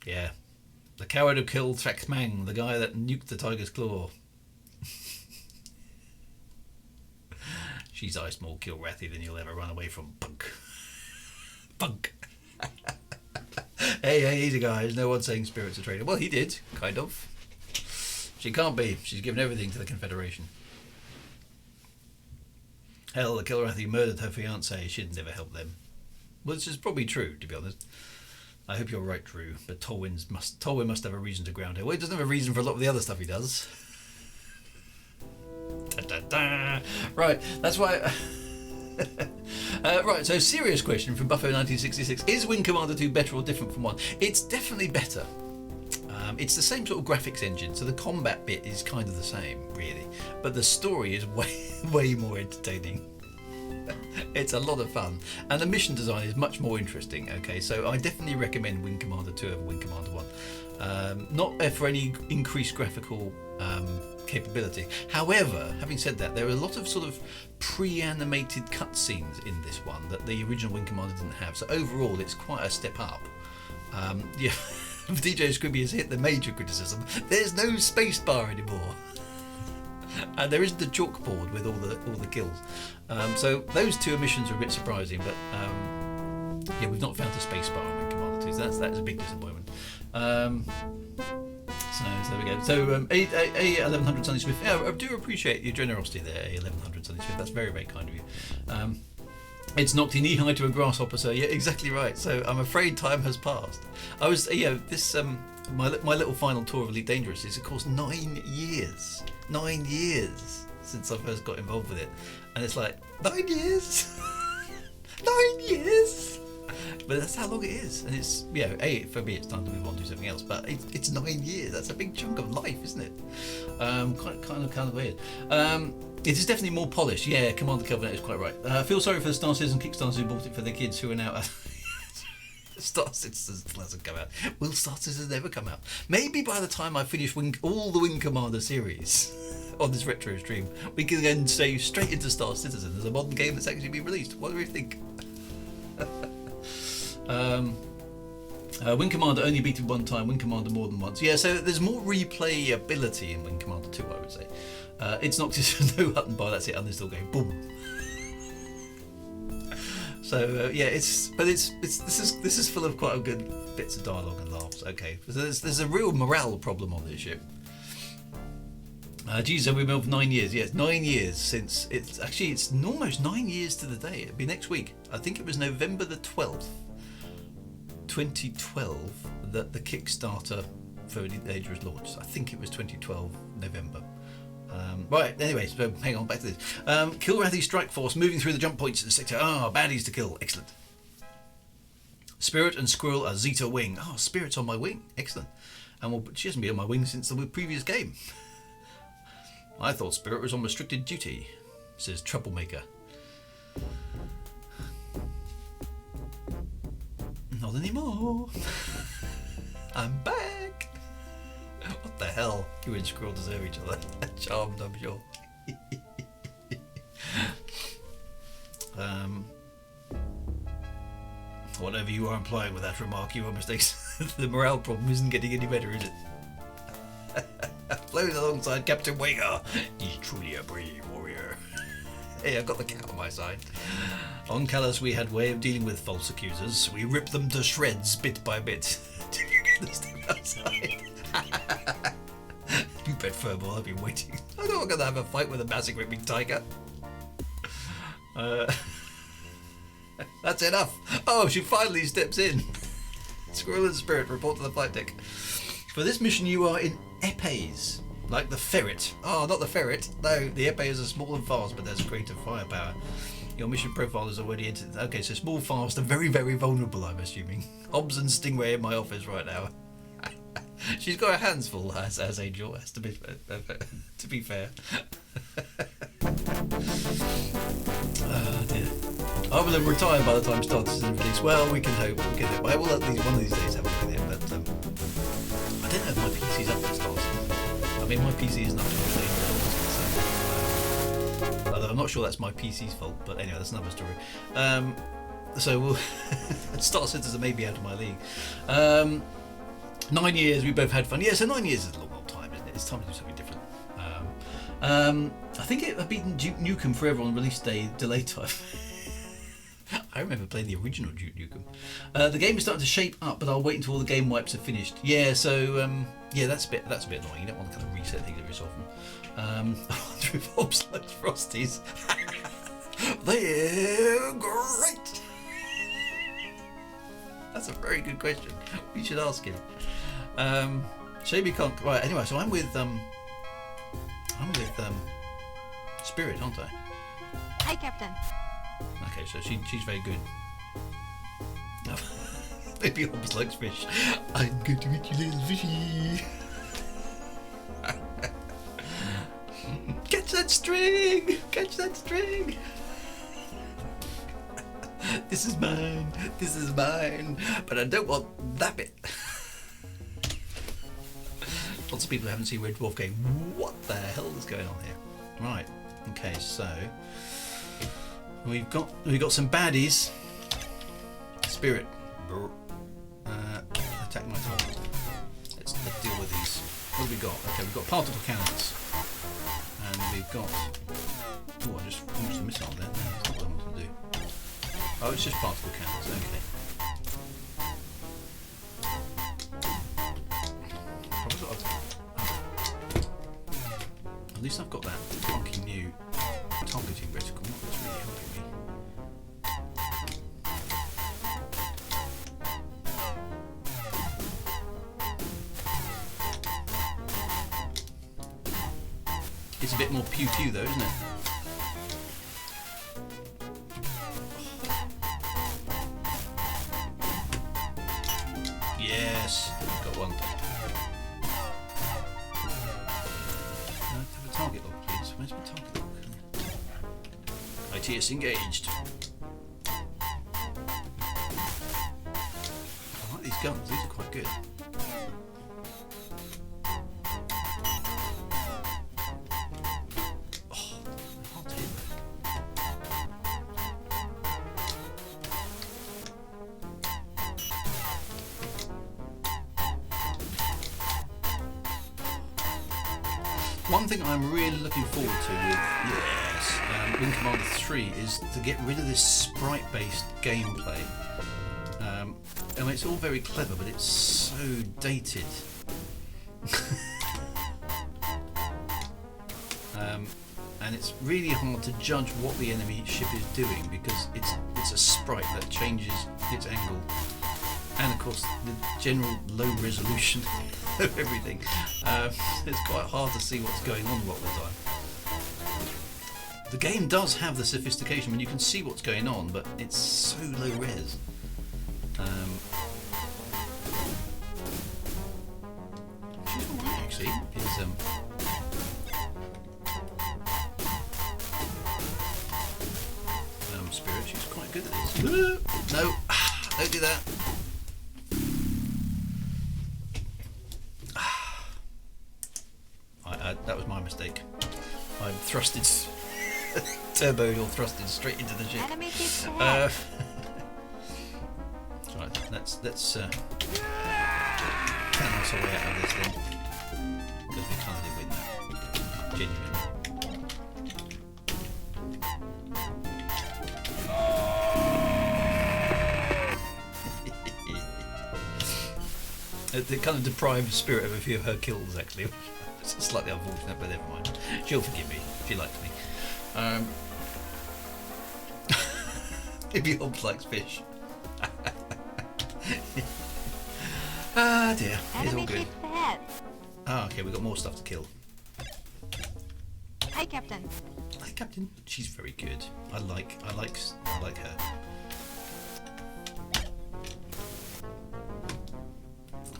Yeah. The coward who killed Thraxmang, the guy that nuked the tiger's claw. She's ice more Kilrathi than you'll ever run away from, punk. Punk. Hey, easy guys. No one's saying Spirit's a traitor. Well, he did, kind of. She can't be. She's given everything to the Confederation. Hell, the Kilrathi murdered her fiancé. She'd never help them. Well, this is probably true, to be honest. I hope you're right, Drew. But Tolwyn must have a reason to ground her. Well, he doesn't have a reason for a lot of the other stuff he does. Da, da, da. Right, that's why... right, so serious question from Buffo1966. Is Wing Commander 2 better or different from 1? It's definitely better. It's the same sort of graphics engine, so the combat bit is kind of the same, really. But the story is way more entertaining. It's a lot of fun. And the mission design is much more interesting, okay? So I definitely recommend Wing Commander 2 over Wing Commander 1. Not for any increased graphical capability. However, having said that, there are a lot of sort of pre-animated cutscenes in this one that the original Wing Commander didn't have. So overall, it's quite a step up. Yeah, DJ Scribby has hit the major criticism. There's no space bar anymore. And there isn't a chalkboard with all the kills. So those two omissions are a bit surprising, but yeah, we've not found a space bar in Wing Commander 2, so that's a big disappointment. So there we go. So A1100 Sunny Smith, yeah, I do appreciate your generosity there, A1100 Sunny Smith. That's very, very kind of you. It's knocked your knee high to a grasshopper, sir. Yeah, exactly right. So I'm afraid time has passed. I was, this my little final tour of Elite Dangerous is, of course, 9 years. 9 years since I first got involved with it, and it's like 9 years. 9 years. But that's how long it is, and it's for me it's time to move on to something else. But it's 9 years. That's a big chunk of life, isn't it? Kind of weird. It is definitely more polished. Yeah, Commander Covenant is quite right. I feel sorry for the Star Citizen Kickstarters who bought it for their kids who are now. Star Citizen hasn't come out. Will Star Citizen ever come out? Maybe by the time I finish all the Wing Commander series on this retro stream, we can then say straight into Star Citizen as a modern game that's actually been released. What do we think? Wing Commander only beat it one time, Wing Commander more than once. Yeah, so there's more replayability in Wing Commander 2, I would say. It's not just no hut and bar, that's it, uninstall game, boom. So yeah, this is full of quite a good bits of dialogue and laughs. Okay, so there's a real morale problem on this ship. Geez, we've been over 9 years. Yes, 9 years since it's almost 9 years to the day. It'll be next week. I think it was November the 12th, 2012, that the Kickstarter for Elite Dangerous launched. I think it was 2012 November. Right, anyway, so hang on, back to this. Kilrathi Strike Force moving through the jump points in the sector. Baddies to kill. Excellent. Spirit and Squirrel are Zeta Wing. Spirit's on my wing. Excellent. And she hasn't been on my wing since the previous game. I thought Spirit was on restricted duty, says Troublemaker. Not anymore. I'm back. What the hell? You and Squirrel deserve each other. Charmed, I'm sure. Whatever you are implying with that remark, you are mistaken. The morale problem isn't getting any better, is it? Flown alongside Captain Wager. He's truly a brave warrior. Hey, I've got the cat on my side. On Callus, we had way of dealing with false accusers. We ripped them to shreds, bit by bit. Did you get this thing outside? You bet Furball, I've been waiting. I know I'm going to have a fight with a massive ripping tiger. That's enough. She finally steps in. Squirrel and Spirit report to the flight deck. For this mission, you are in epes, like the ferret. Not the ferret. No, the epes are small and fast, but there's greater firepower. Your mission profile is already entered. Okay, so small, fast, and very, very vulnerable, I'm assuming. Hobbs and Stingray in my office right now. She's got her hands full as Angel, has to be fair. Oh dear. I will have retired by the time Star Citizen release. Well, we can hope. I will at least one of these days have a look at it, but I don't know if my PC's up for Star Citizen. I mean, my PC isn't up to date, although I'm not sure that's my PC's fault, but anyway, that's another story. So we'll Star Citizen may be out of my league. 9 years, we both had fun. Yeah, so 9 years is a long old time, isn't it? It's time to do something different. I think I've beaten Duke Nukem Forever on release day delay time. I remember playing the original Duke Nukem. The game is starting to shape up, but I'll wait until all the game wipes are finished. Yeah, so yeah, that's a bit annoying. You don't want to kind of reset things every so often. I wonder if Hobbs likes Frosties. They're great. That's a very good question. We should ask him. Shame he can't. Right. Anyway, so I'm with Spirit, aren't I? Hi, Captain. Okay, so she's very good. Maybe Hobbs likes fish. I'm going to eat you, little fishy. Catch that string! Catch that string! This is mine. This is mine. But I don't want that bit. Lots of people who haven't seen Red Dwarf going, what the hell is going on here? Right. Okay, so we've got some baddies. Spirit. Attack my target. Let's deal with these. What have we got? Okay, we've got particle cannons. And we've got... Oh, I just launched a missile there. No, that's not what I wanted to do. Oh, it's just particle cannons. Okay. At least I've got that funky new targeting reticle. That's really helping me. It's a bit more pew-pew though, isn't it? Yes, got one. Have a target lock, please. Where's my target lock? ITS engaged. I like these guns, these are quite good. One thing I'm really looking forward to with Wing Commander 3 is to get rid of this sprite-based gameplay. I mean, it's all very clever, but it's so dated. And it's really hard to judge what the enemy ship is doing because it's a sprite that changes its angle, and of course the general low resolution of everything. It's quite hard to see what's going on a lot of the time. The game does have the sophistication when you can see what's going on, but it's so low res. She's alright actually. Spirit, she's quite good at this. No, don't do that. That was my mistake. I thrusted, turboed or thrusted straight into the ship. Enemy ships ahead. Right, let's canvas our way out of this then, because we can't really win that. Genuinely. It kind of deprived Spirit of a few of her kills, actually. It's slightly unfortunate, but never mind. She'll forgive me. She likes me. Maybe Hobbs likes fish. Ah dear, it's all good. Ah, okay, we've got more stuff to kill. Hi, Captain. Hi, Captain. She's very good. I like her.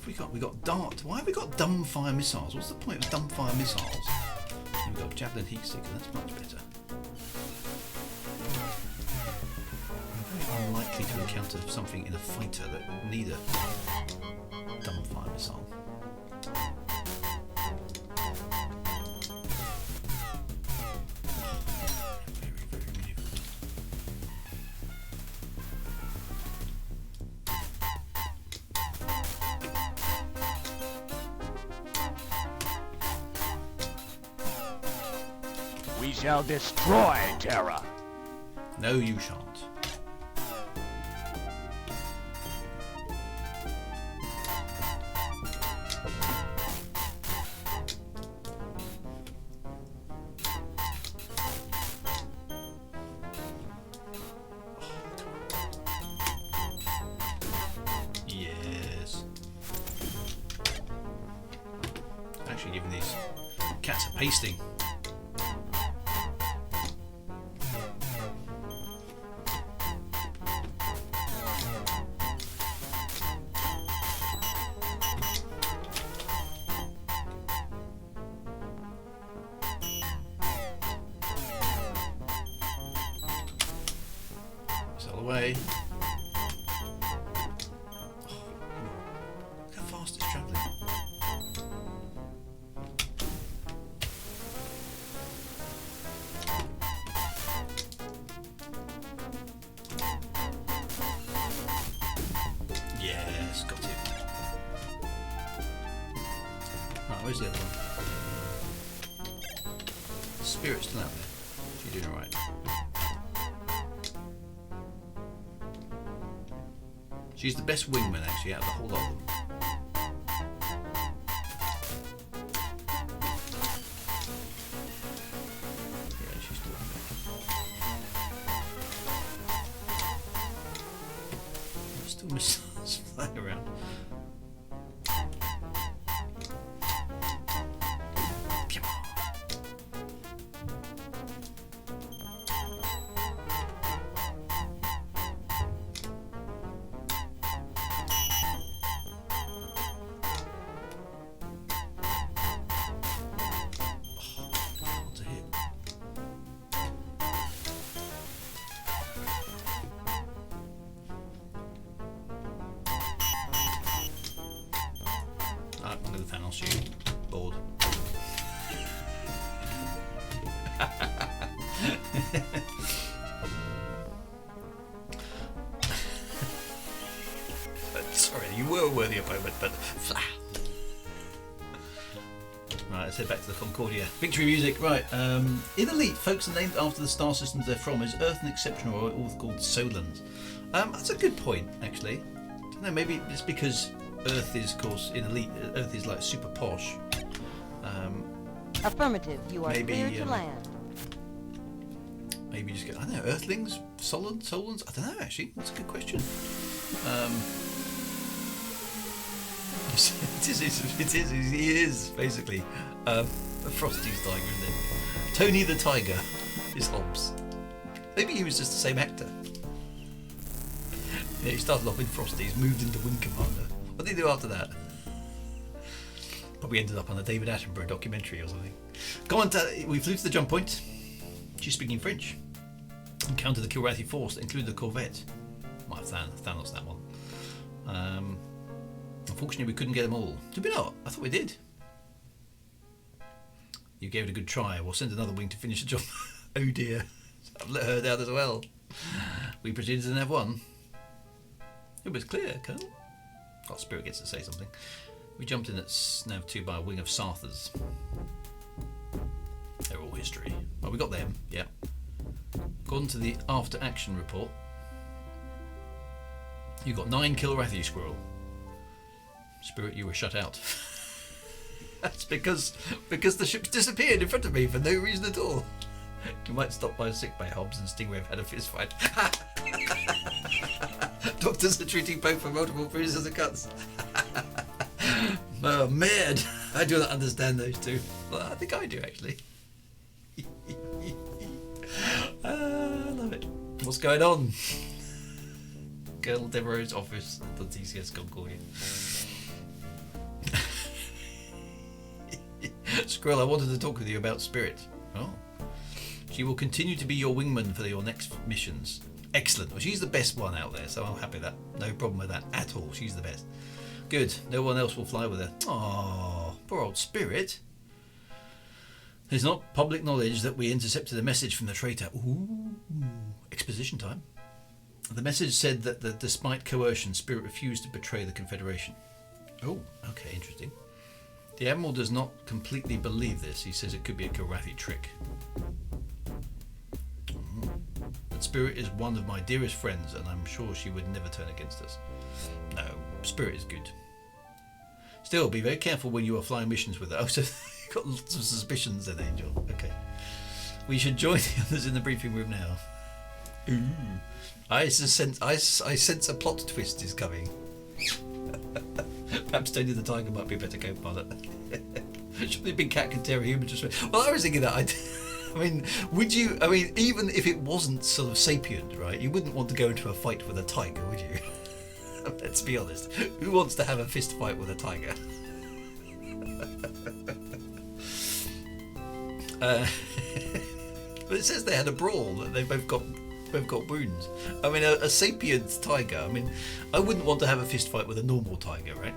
have we got? We got dart. Why have we got dumb fire missiles? What's the point of dumb fire missiles? We've got javelin heat seeker. That's much better. I'm very unlikely to encounter something in a fighter that need a dumb fire missile. We shall destroy Terra. No, you shan't. Yes. Actually giving these cats a pasting. Away. Oh, look how fast it's travelling. Yes, got it. Right, where's the other one? The spirit's still out there. She's doing alright. She's the best wingman, actually, out of the whole lot of them. Yeah, she's still up there. There's still missiles flying around. I'm going to Thanos you. Bored. Sorry, you were a worthy opponent, but... Right, let's head back to the Concordia. Victory music, right. In Elite, folks are named after the star systems they're from. Is Earth an exception, or all called Solans? That's a good point, actually. I don't know, maybe it's because Earth is, of course, in Elite, Earth is like super posh. Affirmative, you are clear to land. Maybe just go, I don't know, Earthlings? Solans? I don't know, actually. That's a good question. He is, basically. Frosty's tiger, isn't it? Tony the Tiger is Hobbs. Maybe he was just the same actor. Yeah, he started off in Frosty's, moved into Wing Commander. What did he do after that? Probably ended up on a David Attenborough documentary or something. Go on, we flew to the jump point. She's speaking French. Encountered the Kilrathi force that included the corvette. Might have Thanos that one. Unfortunately, we couldn't get them all. Did we not? I thought we did. You gave it a good try. We'll send another wing to finish the job. Oh dear. I've let her down as well. We proceeded to have one. It was clear, Colonel. Oh, Spirit gets to say something. We jumped in at Nav 2 by a wing of Sarthas. They're all history. Well, we got them, yeah. According to the after action report, you got 9 Kilrathi, Squirrel. Spirit, you were shut out. That's because the ship disappeared in front of me for no reason at all. You might stop by sickbay, Hobbs, and Stingray have had a fist fight. Doctors are treating both for multiple bruises and cuts. Oh, mad. I do not understand those two. Well, I think I do, actually. I love it. What's going on? Colonel Devereaux's office at the TCS Concordia. Squirrel, I wanted to talk with you about Spirit. Oh. She will continue to be your wingman for your next missions. Excellent. Well, she's the best one out there, so I'm happy with that. No problem with that at all. She's the best. Good. No one else will fly with her. Oh, poor old Spirit. It's not public knowledge that we intercepted a message from the traitor. Ooh. Exposition time. The message said that despite coercion, Spirit refused to betray the Confederation. Oh, okay, interesting. The Admiral does not completely believe this. He says it could be a Karathi trick. But Spirit is one of my dearest friends, and I'm sure she would never turn against us. No, Spirit is good. Still, be very careful when you are flying missions with her. Oh, so you've got lots of suspicions then, Angel. Okay. We should join the others in the briefing room now. Ooh. I sense a plot twist is coming. Perhaps Tony the Tiger might be a better co-pilot. Surely a big cat can tear a human to shreds. Well, I was thinking that. I mean, would you? I mean, even if it wasn't sort of sapient, right? You wouldn't want to go into a fight with a tiger, would you? Let's be honest. Who wants to have a fist fight with a tiger? But it says they had a brawl. That they both got wounds. I mean, a sapient tiger. I mean, I wouldn't want to have a fist fight with a normal tiger, right?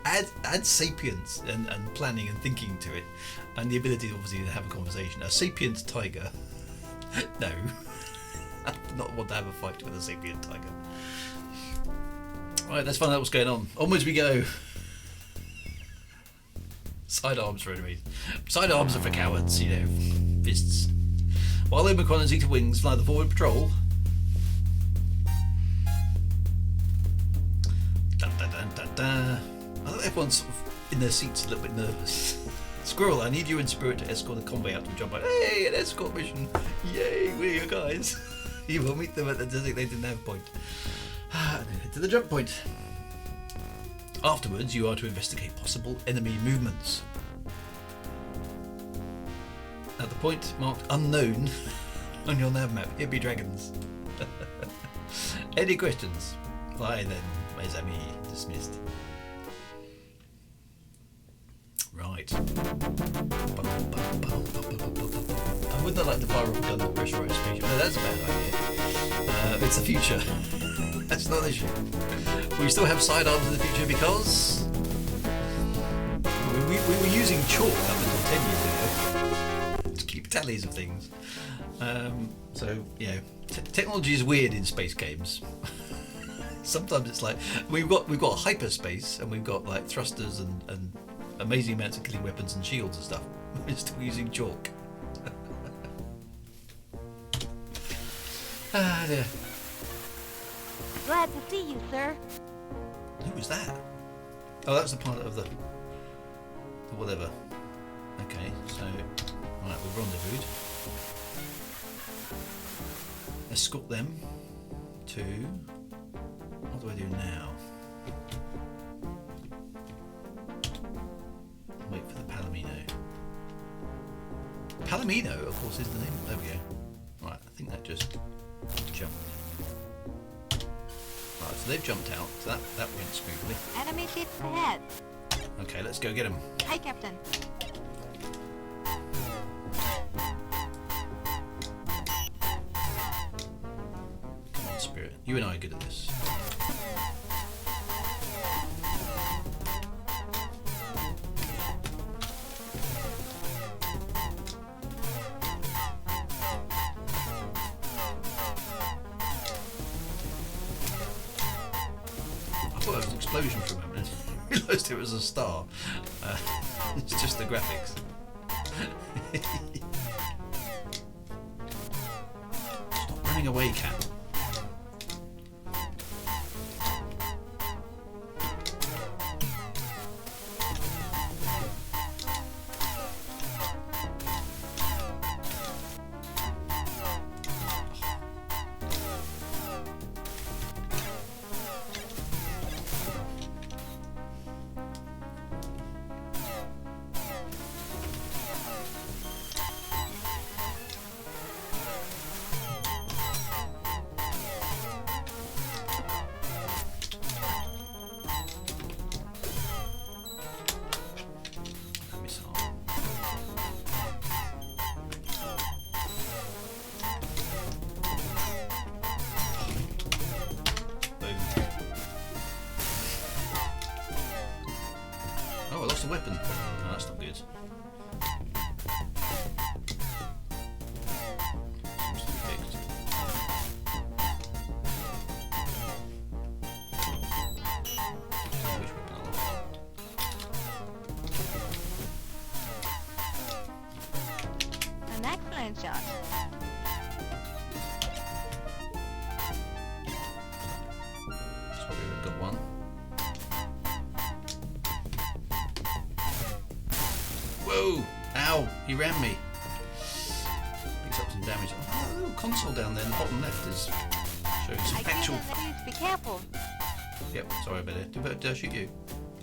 Add sapience and planning and thinking to it, and the ability, obviously, to have a conversation. A sapient tiger, no, I would not want to have a fight with a sapient tiger. Right, let's find out what's going on. Onwards we go. Sidearms for enemies. Sidearms are for cowards, you know. Fists. While Omicron and Zeta Wings fly the forward patrol. Dun, dun, dun, dun, dun. I think everyone's sort of in their seats a little bit nervous. Squirrel, I need you in Spirit to escort the convoy out to a job. Hey, an escort mission! Yay, we're your guys. You will meet them at the designated nav point. To the jump point. Afterwards, you are to investigate possible enemy movements. At the point marked unknown on your nav map, here be dragons. Any questions? Fly then, mes amis. Dismissed. Right. I wouldn't like to fire off a gun with pressurized spaceship. No, that's a bad idea. It's the future. That's not an issue. We still have sidearms in the future because we were using chalk up until 10 years ago to keep tallies of things. So, you know, technology is weird in space games. Sometimes it's like we've got hyperspace and we've got like thrusters and amazing amounts of killing weapons and shields and stuff. We're still using chalk. Ah dear. Glad to see you, sir. Who was that? Oh, that's the pilot of the whatever. Okay, so right, we've rendezvoused. Escort them to. What do I do now? Wait for the Palomino. Palomino, of course, is the name. There we go. Right, I think that just jumped. Right, so they've jumped out. So that went smoothly. Enemy ships ahead. Okay, let's go get them. Hi, Captain. Come on, Spirit. You and I are good at this. I thought it was an explosion for a moment. I realised it was a star. It's just the graphics. Stop running away, cat. I lost a weapon. Oh, that's not good. Seems to be fixed. Which weapon I lost? An excellent shot. Squirrel got one. Whoa! Ow! He ran me. Picks up some damage. Oh, a little console down there in the bottom left is showing some I actual. Please be careful. Yep, sorry about it. Did I shoot you?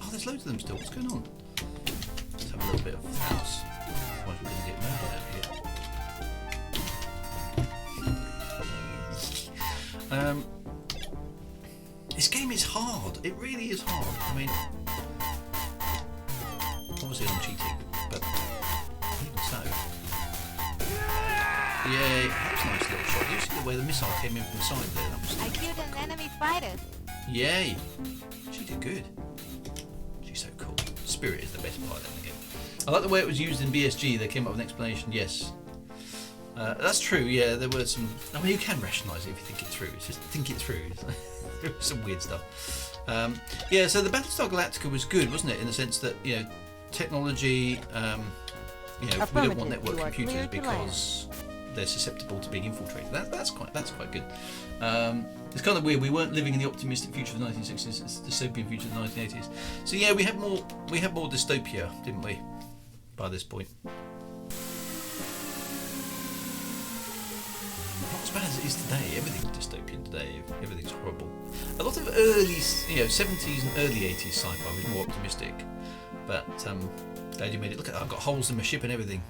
Oh, there's loads of them still. What's going on? Let's have a little bit of house. Otherwise we're going to get murdered out here. This game is hard. It really is hard. I mean, obviously I'm cheating, but even so. Yay! That was a nice little shot. You see the way the missile came in from the side there? That was I killed an enemy fighter. Yay! She did good. She's so cool. Spirit is the best part in the game. I like the way it was used in BSG. They came up with an explanation. Yes. That's true, yeah, there were some... I mean, you can rationalise it if you think it through. It's just think it through. There was some weird stuff. Yeah, so the Battlestar Galactica was good, wasn't it? In the sense that, you know, technology... you know, we don't want network computers because they're susceptible to being infiltrated. That's quite good. It's kind of weird. We weren't living in the optimistic future of the 1960s. It's the dystopian future of the 1980s. So yeah, we had more dystopia, didn't we? By this point. Not as bad as it is today. Everything's dystopian today. Everything's horrible. A lot of early, 70s and early 80s sci-fi was more optimistic. But glad you made it. Look at that. I've got holes in my ship and everything.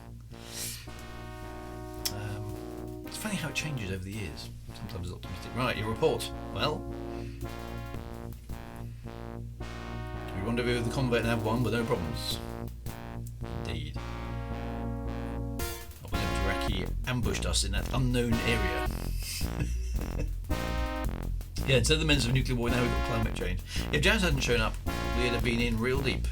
It's funny how it changes over the years. Sometimes it's optimistic. Right, your report. Well, we rendezvous with the convert and have one with no problems. Indeed. Iraqi ambushed us in that unknown area. Yeah, instead of the menace of nuclear war, now we've got climate change. If Jazz hadn't shown up, we'd have been in real deep.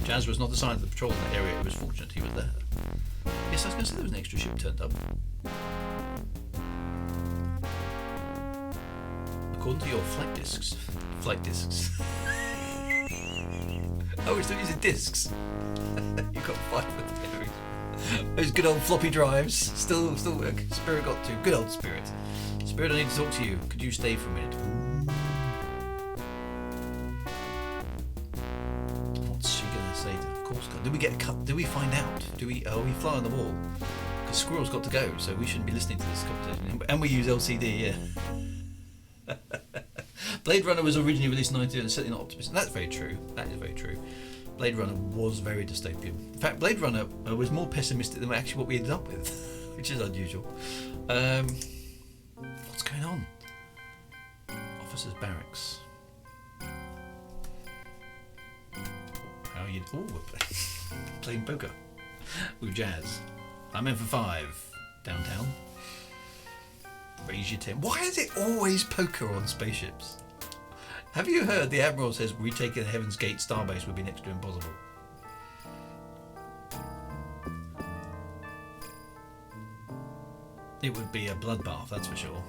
Jazz was not assigned to the patrol in that area. It was fortunate he was there. Yes, I was going to say there was an extra ship turned up. According to your flight discs. Oh, we're still using discs. You've got 5 with theories. Those good old floppy drives still work. Spirit got to. Good old Spirit. Spirit, I need to talk to you. Could you stay for a minute? What's she gonna say? Of course, do we get a cut? Do we find out? We fly on the wall? Because Squirrel's got to go, so we shouldn't be listening to this conversation. And we use LCD, yeah. Blade Runner was originally released in 1990 and certainly not optimistic. That's very true. That is very true. Blade Runner was very dystopian. In fact, Blade Runner was more pessimistic than actually what we ended up with, which is unusual. What's going on? Officers' barracks. How are you? Oh, we're playing poker with Jazz. I'm in for 5 downtown. Raise your 10. Why is it always poker on spaceships? Have you heard the Admiral says retaking the Heaven's Gate Starbase would be next to impossible? It would be a bloodbath, that's for sure.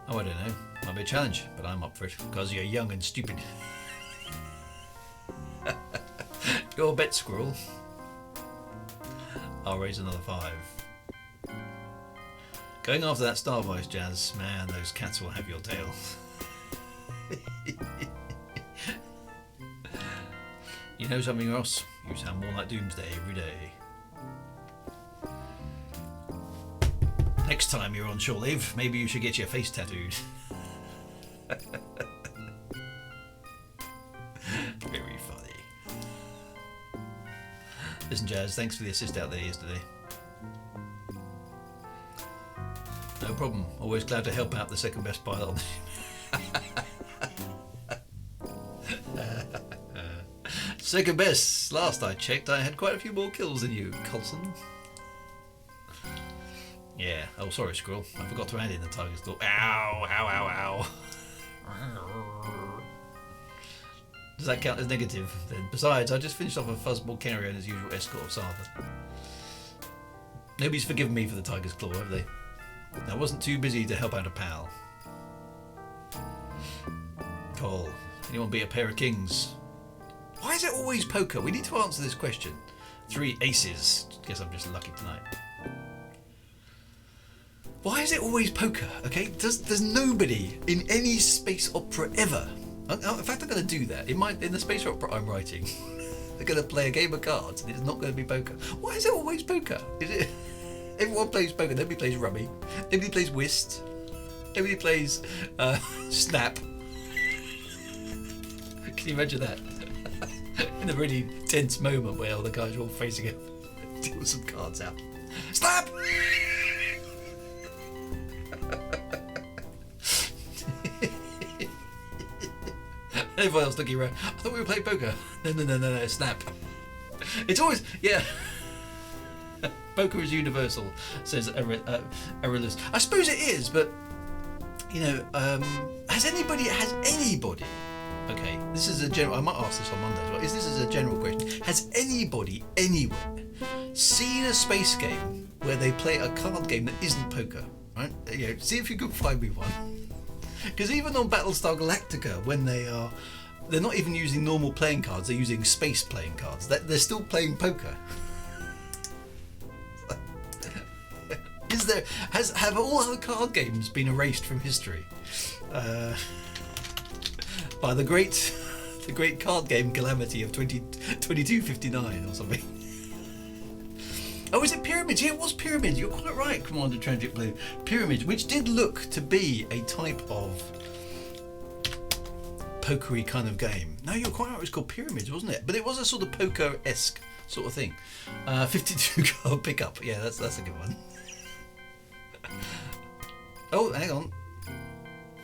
Oh, I don't know. Might be a challenge, but I'm up for it because you're young and stupid. Your bet, Squirrel. I'll raise another 5. Going after that Starbase, Jazz. Man, those cats will have your tail. You know something, Ross? You sound more like Doomsday every day. Next time you're on shore leave, maybe you should get your face tattooed. Very funny. Listen, Jazz, thanks for the assist out there yesterday. No problem. Always glad to help out the second best pilot on the second best. Last I checked, I had quite a few more kills than you, Coulson. Yeah. Oh, sorry, Squirrel. I forgot to add in the Tiger's Claw. Ow! Ow! Ow! Ow! Does that count as negative then? Besides, I just finished off a fuzzball Courier and his usual escort of Sartha. Nobody's forgiven me for the Tiger's Claw, have they? I wasn't too busy to help out a pal. Cole, anyone beat a pair of kings? Why is it always poker? We need to answer this question. 3 aces. Guess I'm just lucky tonight. Why is it always poker? Okay, there's nobody in any space opera ever. In fact, I'm going to do that. In the space opera I'm writing, they're going to play a game of cards, and it's not going to be poker. Why is it always poker? Is it? Everyone plays poker. Nobody plays rummy. Nobody plays whist. Nobody plays snap. Can you imagine that? In a really tense moment where all the guys are all facing up, deal some cards out. Snap! Everyone else looking around. I thought we were playing poker. No, snap. It's always, yeah. Poker is universal, says Arillus. I suppose it is, but, you know, has anybody, okay, this is a general, I might ask this on Monday as well, this is a general question. Has anybody, anywhere, seen a space game where they play a card game that isn't poker? Right? You know, see if you can find me one. Because even on Battlestar Galactica, when they're not even using normal playing cards, they're using space playing cards. They're still playing poker. Have all other card games been erased from history by the great card game calamity of 2259 or something? Oh, is it Pyramids? Yeah, it was Pyramids. You're quite right, Commander Tragic Blue. Pyramids, which did look to be a type of pokery kind of game. No, you're quite right. It was called Pyramids, wasn't it? But it was a sort of poker-esque sort of thing. 52 card pickup. Yeah, that's a good one. Oh, hang on.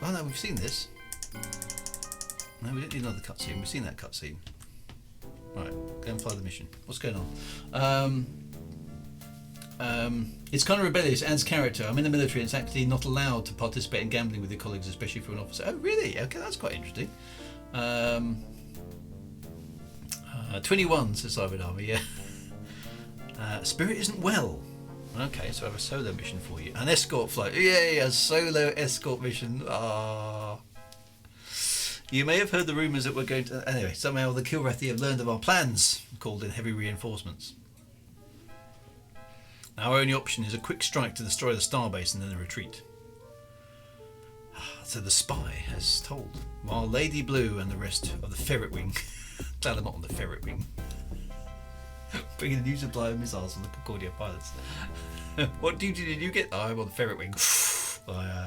Oh no, we've seen this. No, we didn't need another cutscene. We've seen that cutscene. Right, go and fly the mission. What's going on? It's kind of rebellious. Anne's character. I'm in the military and it's actually not allowed to participate in gambling with your colleagues, especially for an officer. Oh, really? Okay, that's quite interesting. 21, says Cyber Army, yeah. Spirit isn't well. Okay, so I have a solo mission for you. An escort flight. Yay, a solo escort mission. Ah. You may have heard the rumours that we're going to... Anyway, somehow the Kilrathi have learned of our plans, called in heavy reinforcements. Our only option is a quick strike to destroy the Starbase and then a retreat. So the spy has told, while Lady Blue and the rest of the Ferret Wing, glad I'm not on the Ferret Wing, bringing a new supply of missiles from the Concordia pilots. What duty did you get? Oh, I'm on the Ferret Wing.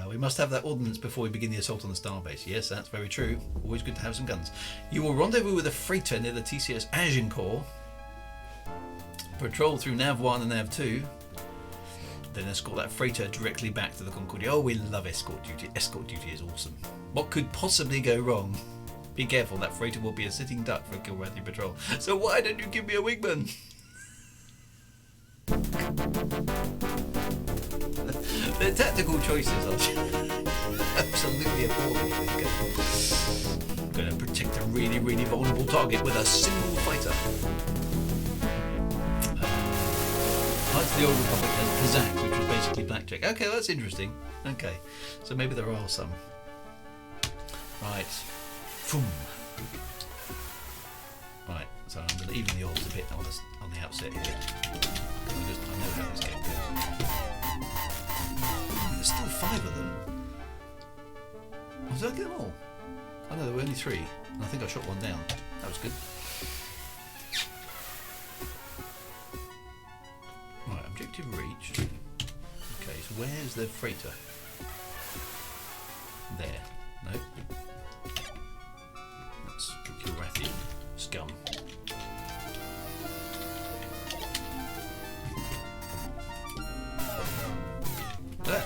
We must have that ordnance before we begin the assault on the Starbase. Yes, that's very true. Always good to have some guns. You will rendezvous with a freighter near the TCS Agincourt. Patrol through Nav 1 and Nav 2. Then escort that freighter directly back to the Concordia. Oh, we love escort duty. Escort duty is awesome. What could possibly go wrong? Be careful, that freighter will be a sitting duck for a Kilrathi patrol. So why don't you give me a wingman? The tactical choices are absolutely appalling. I'm going to protect a really, really vulnerable target with a single fighter. Knights of the Old Republic has Kazakh, which was basically blackjack. Okay, that's interesting. Okay, so maybe there are some. Right. Boom. Right, so I'm going to even the odds a bit on the outset here. I know how this game goes. There's still 5 of them. Did I get them all? Oh no, there were only 3. And I think I shot one down. That was good. Right, objective reached. Okay, so where's the freighter? There. Nope. That's Kilrathi scum. There.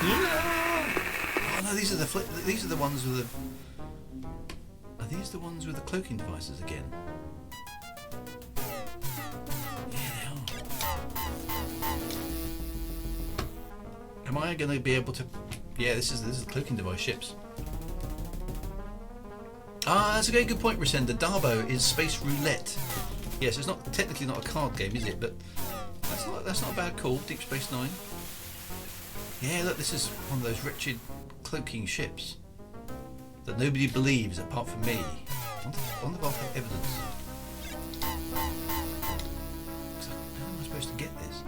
Oh no, these are the ones with the. Are these the ones with the cloaking devices again? Yeah, they are. Am I going to be able to? Yeah, this is the cloaking device ships. Ah, that's a very good point, Resenda. Darbo is Space Roulette. Yes, it's not technically not a card game, is it? But that's not a bad call. Deep Space Nine. Yeah, look, this is one of those wretched cloaking ships that nobody believes apart from me. I wonder if I'll have evidence. How am I supposed to get this?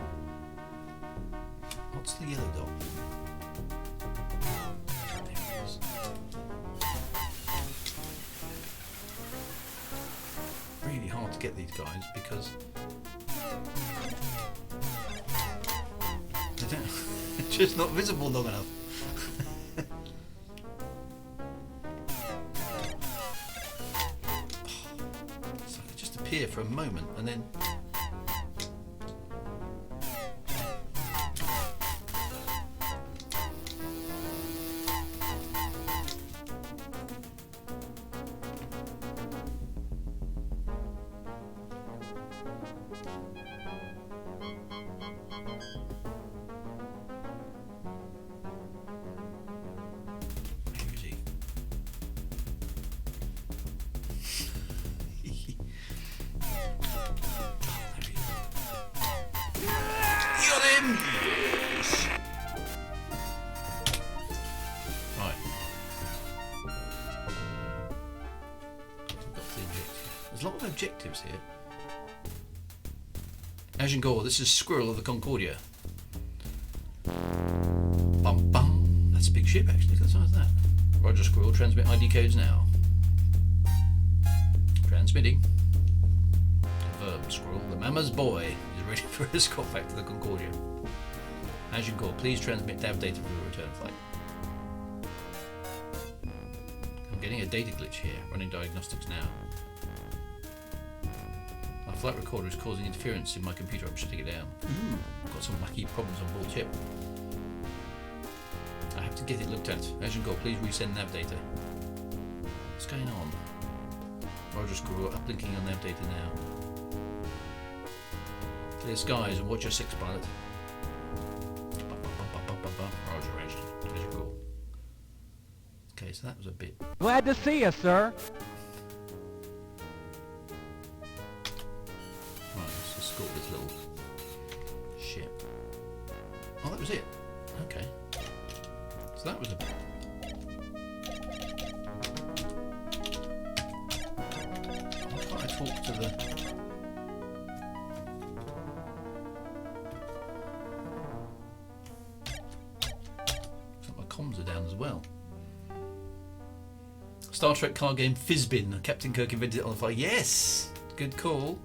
What's the yellow dot? There it is. Really hard to get these guys because they don't. It's just not visible long enough. So they just appear for a moment and then. Objectives here. Gore, this is Squirrel of the Concordia. Bum bum. That's a big ship actually, look at the size of that. Roger Squirrel, transmit ID codes now. Transmitting. Confirmed, Squirrel. The Mama's boy is ready for escort back to the Concordia. Gore, please transmit nav data for the return flight. I'm getting a data glitch here, running diagnostics now. Flight recorder is causing interference in my computer. I'm shutting it down. I've got some wacky problems on board ship. I have to get it looked at. Gore, please resend nav data. What's going on? Roger Squirrel, uplinking on nav data now. Clear skies and watch your 6 pilot. Roger, Gore. Okay, so that was a bit. Glad to see you, sir. Escort this little ship. Oh, that was it. Okay. So that was a. Why can't I talk to the? Looks like my comms are down as well. Star Trek card game Fizzbin. Captain Kirk invented it on the fly. Yes, good call.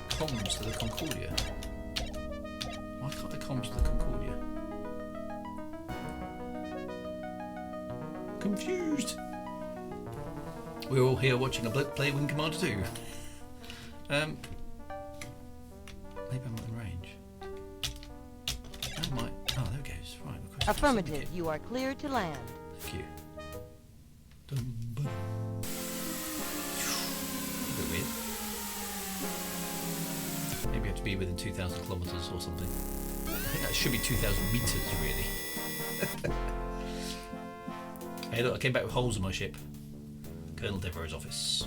Comms to the Concordia. Why can't I comms to the Concordia? Confused. We're all here watching a bloke play Wing Commander 2. Maybe I'm not in range. Oh, there it goes. Right. Affirmative. You are cleared to land. Phew. Dun, dun. A bit weird. Maybe you have to be within 2,000 kilometres or something. I think that should be 2,000 metres, really. Hey, look, I came back with holes in my ship. Colonel Devereux's office.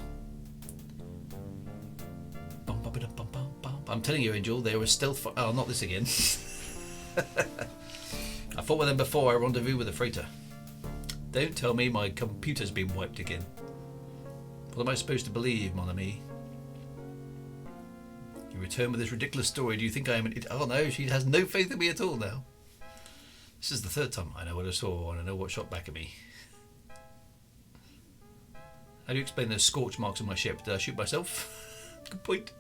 I'm telling you, Angel, they were stealth. Oh, not this again. I fought with them before I rendezvous with a freighter. Don't tell me my computer's been wiped again. What am I supposed to believe, mon ami? You return with this ridiculous story. Do you think I am an idiot? Oh no, she has no faith in me at all now. This is the 3rd time I know what I saw and I know what shot back at me. How do you explain those scorch marks on my ship? Did I shoot myself? Good point.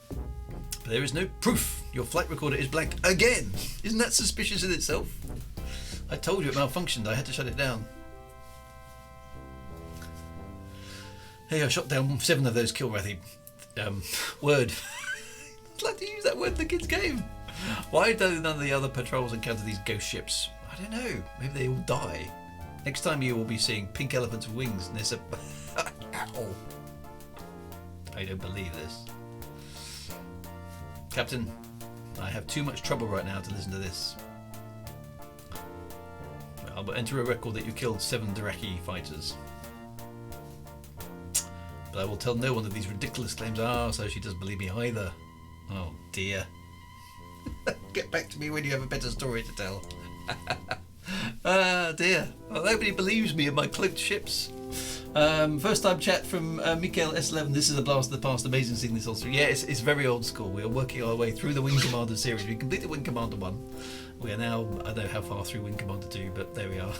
But there is no proof. Your flight recorder is blank again. Isn't that suspicious in itself? I told you it malfunctioned. I had to shut it down. Hey, I shot down 7 of those Kilrathi. Word. I'd like to use that word in the kids' game. Why do none of the other patrols encounter these ghost ships? I don't know. Maybe they all die. Next time you will be seeing pink elephants with wings and there's a... Ow. I don't believe this. Captain, I have too much trouble right now to listen to this. I'll enter a record that you killed 7 Dyraki fighters. But I will tell no one of these ridiculous claims. So she doesn't believe me either. Oh dear. Get back to me when you have a better story to tell. Dear. Well, nobody believes me in my cloaked ships. First time chat from Mikael S11. This is a blast of the past. Amazing seeing this all through. Yeah, it's very old school. We are working our way through the Wing Commander series. We completed Wing Commander 1. We are now, I don't know how far through Wing Commander 2, but there we are.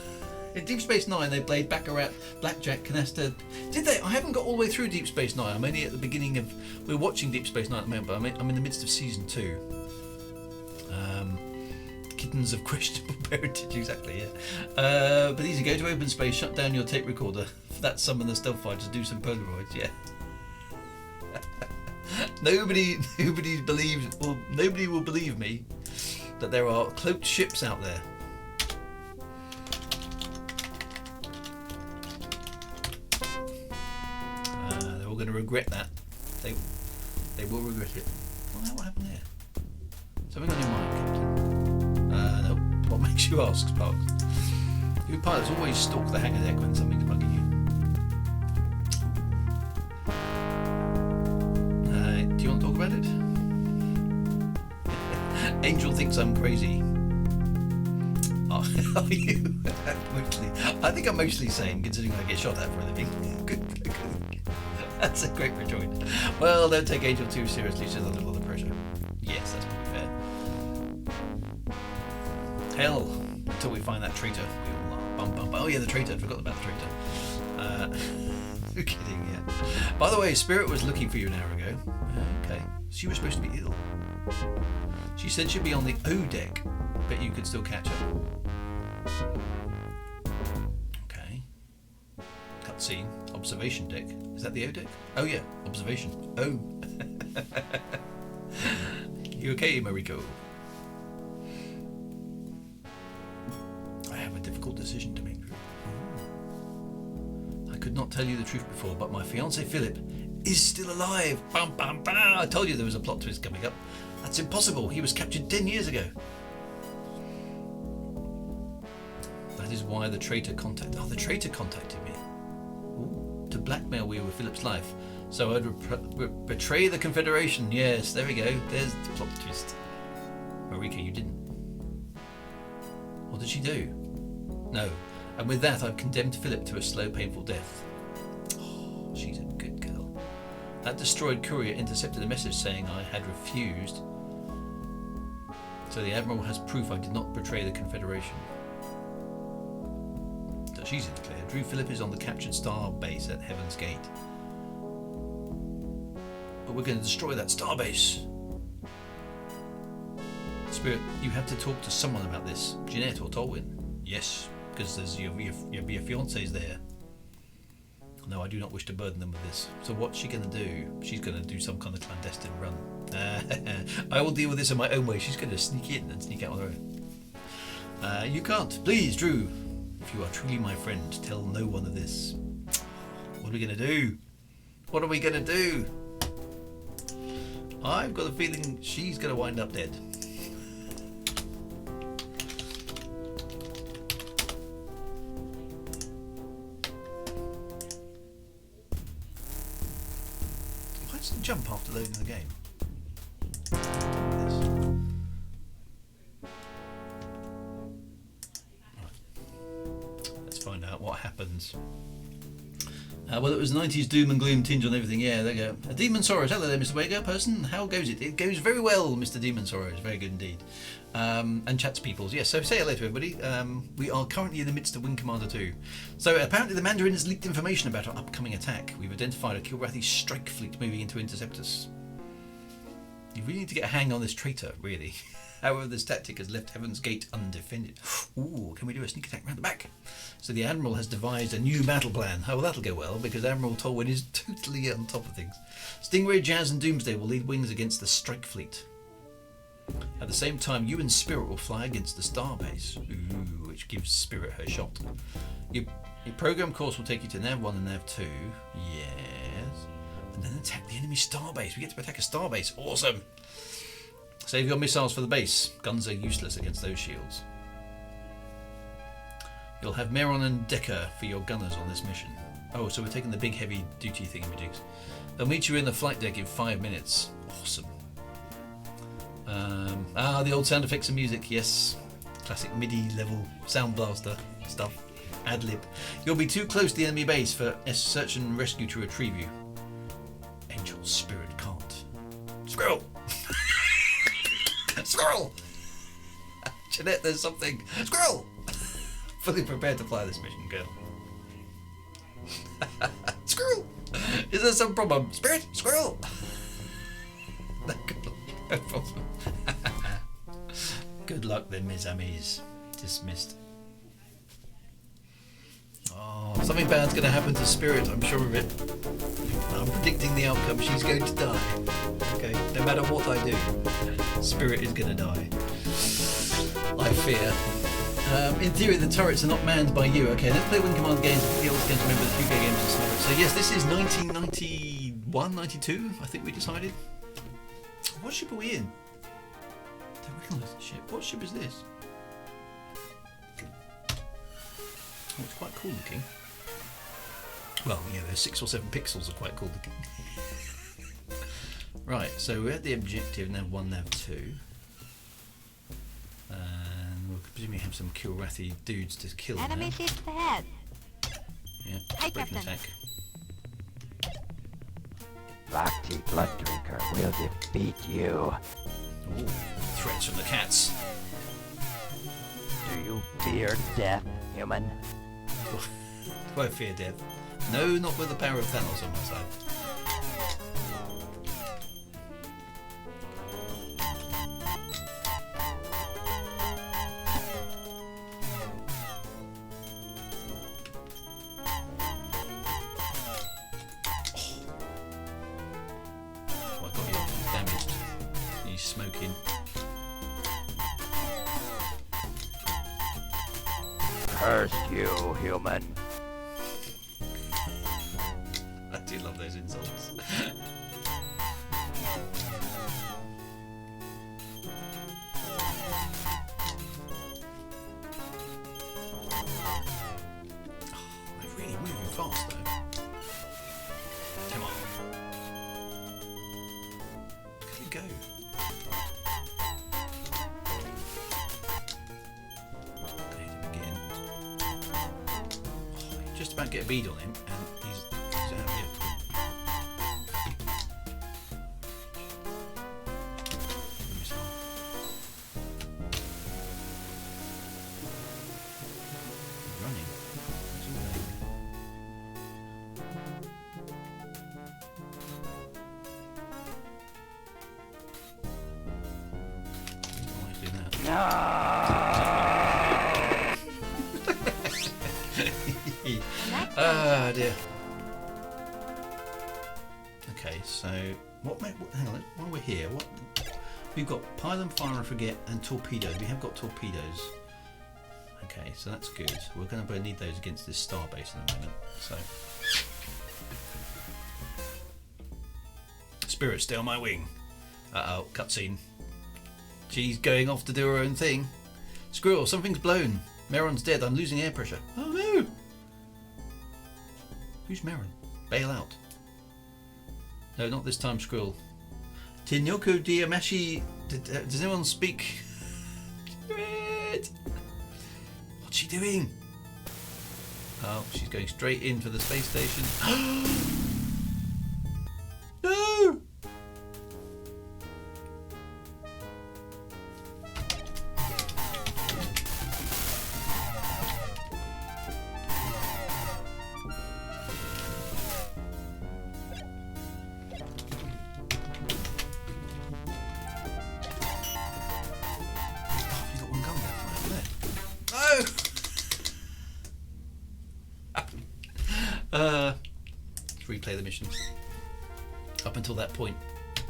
In Deep Space Nine, they played Baccarat, Blackjack, Canasta. Did they? I haven't got all the way through Deep Space Nine. I'm only at the beginning of. We're watching Deep Space Nine at the moment, but I'm in the midst of season 2. Kittens of questionable parentage, exactly. Yeah. But easy. Go to open space, shut down your tape recorder. For that, summon the stealth fighters, do some Polaroids. Yeah. Nobody believes, or nobody will believe me that there are cloaked ships out there. They're all going to regret that. They will regret it. What happened there? Something on your mind, Captain? No. What makes you ask, Sparks? You pilots always stalk the hangar deck when something's bugging you. Do you want to talk about it? Angel thinks I'm crazy. Oh, are you? Mostly. I think I'm mostly sane, considering I get shot at for a living. Good. That's a great rejoinder. Well, don't take Angel too seriously. She's under a lot of pressure. Yes, that's probably fair. Hell, until we find that traitor. Oh yeah, the traitor. I forgot about the traitor. You're kidding, yeah. By the way, Spirit was looking for you an hour ago. Okay. She was supposed to be ill. She said she'd be on the O deck, but you could still catch her. Okay. Cutscene. Observation deck. Is that the O deck? Oh yeah, observation. Oh. You okay, Mariko? I have a difficult decision to make. I could not tell you the truth before, but my fiancé Philip is still alive. Bam, bam, bam. I told you there was a plot twist coming up. That's impossible. He was captured 10 years ago. That is why the traitor contacted. Oh, the traitor contacted me. Ooh, to blackmail me with Philip's life. So I'd betray the Confederation. Yes, there we go. There's the plot twist. Marika, you didn't. What did she do? No. And with that, I've condemned Philip to a slow, painful death. Oh, she's a good girl. That destroyed Courier intercepted a message saying I had refused. So the Admiral has proof I did not betray the Confederation. So she's in the clear. Drew Philip is on the captured Starbase at Heaven's Gate. But we're going to destroy that Starbase. Spirit, you have to talk to someone about this. Jeanette or Tolwyn. Yes, because there's your fiancé's there. No, I do not wish to burden them with this. So what's she going to do? She's going to do some kind of clandestine run. I will deal with this in my own way. She's going to sneak in and sneak out on her own. You can't. Please, Drew. If you are truly my friend, tell no one of this. What are we going to do? What are we going to do? I've got a feeling she's going to wind up dead. Why does it jump after loading the game? Let's find out what happens. Well, it was 90s doom and gloom tinge on everything. Yeah, there you go. A Demon Sorrows. Hello there, Mr. Wago person. How goes it? It goes very well, Mr. Demon Sorrows. Very good indeed. And chats peoples. Yes, so say hello to everybody. We are currently in the midst of Wing Commander 2. So apparently the Mandarin has leaked information about our upcoming attack. We've identified a Kilrathi strike fleet moving in to intercept us. You really need to get a hang on this traitor, really. However, this tactic has left Heaven's Gate undefended. Ooh, can we do a sneak attack round the back? So the Admiral has devised a new battle plan. Oh, well, that'll go well, because Admiral Tolwyn is totally on top of things. Stingray, Jazz and Doomsday will lead wings against the strike fleet. At the same time, you and Spirit will fly against the Starbase, ooh, which gives Spirit her shot. Your program course will take you to Nav 1 and Nav 2. Yes. And then attack the enemy Starbase. We get to attack a Starbase. Awesome. Save your missiles for the base. Guns are useless against those shields. You'll have Meron and Decker for your gunners on this mission. Oh, so we're taking the big heavy duty thingamajigs. They'll meet you in the flight deck in 5 minutes. Awesome. The old sound effects and music, yes. Classic MIDI level sound blaster stuff. Ad-lib. You'll be too close to the enemy base for search and rescue to retrieve you. Angel Spirit can't. Squirrel! Squirrel! Jeanette, there's something. Squirrel! Fully prepared to fly this mission, girl. Squirrel! Is there some problem? Spirit? Squirrel! No problem. Good luck then, mes amis. Dismissed. Oh, something bad's going to happen to Spirit, I'm sure of it. I'm predicting the outcome. She's going to die. Okay, no matter what I do, Spirit is going to die. I fear. In theory, the turrets are not manned by you. Okay, let's play Wing Command games. The old games, remember the UK games and stuff. So yes, this is 1991, 92, I think we decided. What ship are we in? I don't recognise the ship. What ship is this? Oh, it's quite cool looking. Well, yeah, there's 6 or 7 pixels are quite cool looking. Right, so we're at the objective, nav 1, nav 2. And we'll presumably have some Kilrathi dudes to kill now. Enemy ships ahead. Yeah, Hi, break an Captain. attack. Lofty Blood Drinker will defeat you. Ooh, threats from the cats. Do you fear death, human? Do I fear death? No, not with the power of Thanos on my side. Oh, I got you damaged. He's smoking. Curse you, human. I do love those insults. They're really moving fast though. Come on. Look at it go. Okay, to begin. Oh, you just about get a bead on him and he's out here. Missile. Running. It's all running. Why is he doing that? Ah dear. Okay, so hang on, while we're here, we've got pylon, fire and frigate and torpedoes. We have got torpedoes. Okay, so that's good. We're going to need those against this starbase in a moment. So, Spirit, stay on my wing. Uh-oh, cutscene. She's going off to do her own thing. Squirrel, something's blown. Meron's dead. I'm losing air pressure. Oh no! Who's Meron? Bail out. No, not this time, Squirrel. Tinyoku Diamashi. Does anyone speak? What's she doing? Oh, she's going straight into the space station. No! He's got one gun left, isn't it? No! Let's replay the mission. Up until that point. I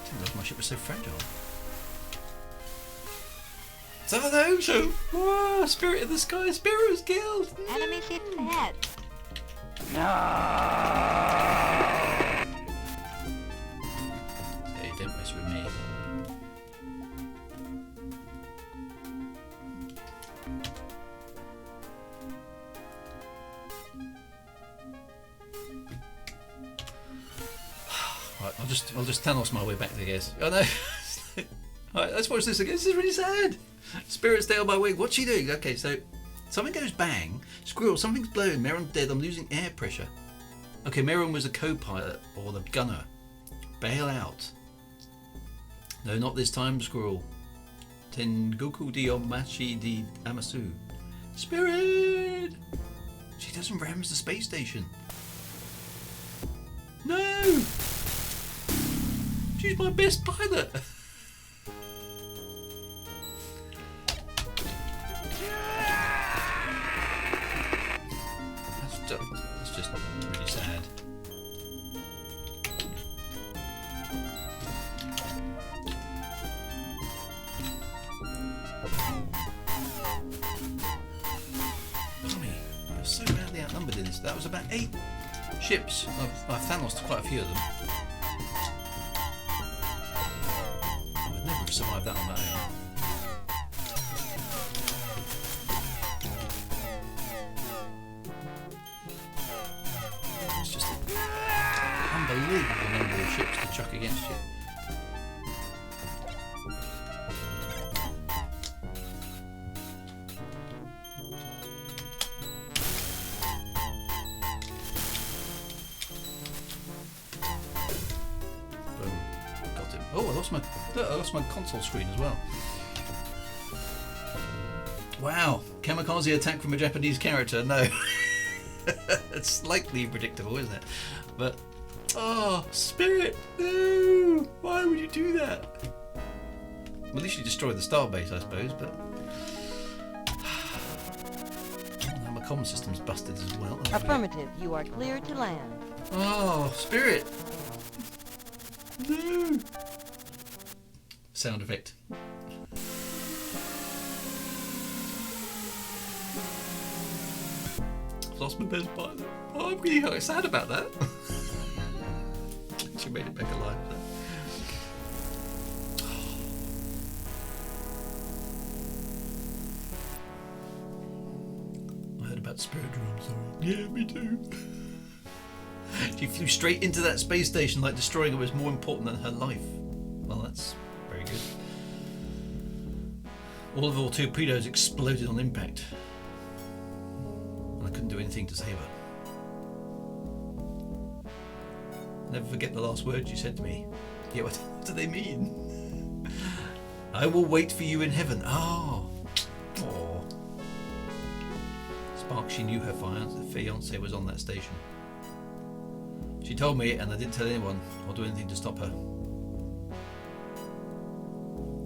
didn't realise my ship was so fragile. So no! So, whoa, Spirit of the Sky, Spirit was killed! Enemy ships ahead. No! Okay, Don't mess with me. Right, I'll just Thanos my way back to guess. Oh no! Alright, let's watch this again. This is really sad. Spirit, stay on my wing. What's she doing? Okay, so something goes bang. Squirrel, something's blowing. Merron's dead. I'm losing air pressure. Okay, Merron was the co-pilot or the gunner. Bail out. No, not this time, Squirrel. Tengoku di Omachi di Amasu. Spirit! She doesn't rams the space station. No! She's my best pilot. That's just really sad. Blimey, we're so badly outnumbered in this. That was about 8 ships. I've Thanosed quite a few of them. I'd never have survived that on my own. It's just an unbelievable number of ships to chuck against you. Oh, I lost my console screen as well. Wow, kamikaze attack from a Japanese character. No, it's slightly predictable, isn't it? But oh, Spirit, no! Why would you do that? Well, at least you destroyed the Starbase, I suppose. But now my comm system's busted as well. Affirmative. You are clear to land. Oh, Spirit! No! Sound effect. I've lost my best pilot. Oh, I'm really sad about that. She made it back alive. I heard about Spirit Drum, sorry. Yeah, me too. She flew straight into that space station like destroying it was more important than her life. Well, that's very good. All of our torpedoes exploded on impact. And I couldn't do anything to save her. Never forget the last words you said to me. Yeah, what do they mean? I will wait for you in heaven. Oh. Oh. Spark, she knew her fiance was on that station. She told me, and I didn't tell anyone or do anything to stop her.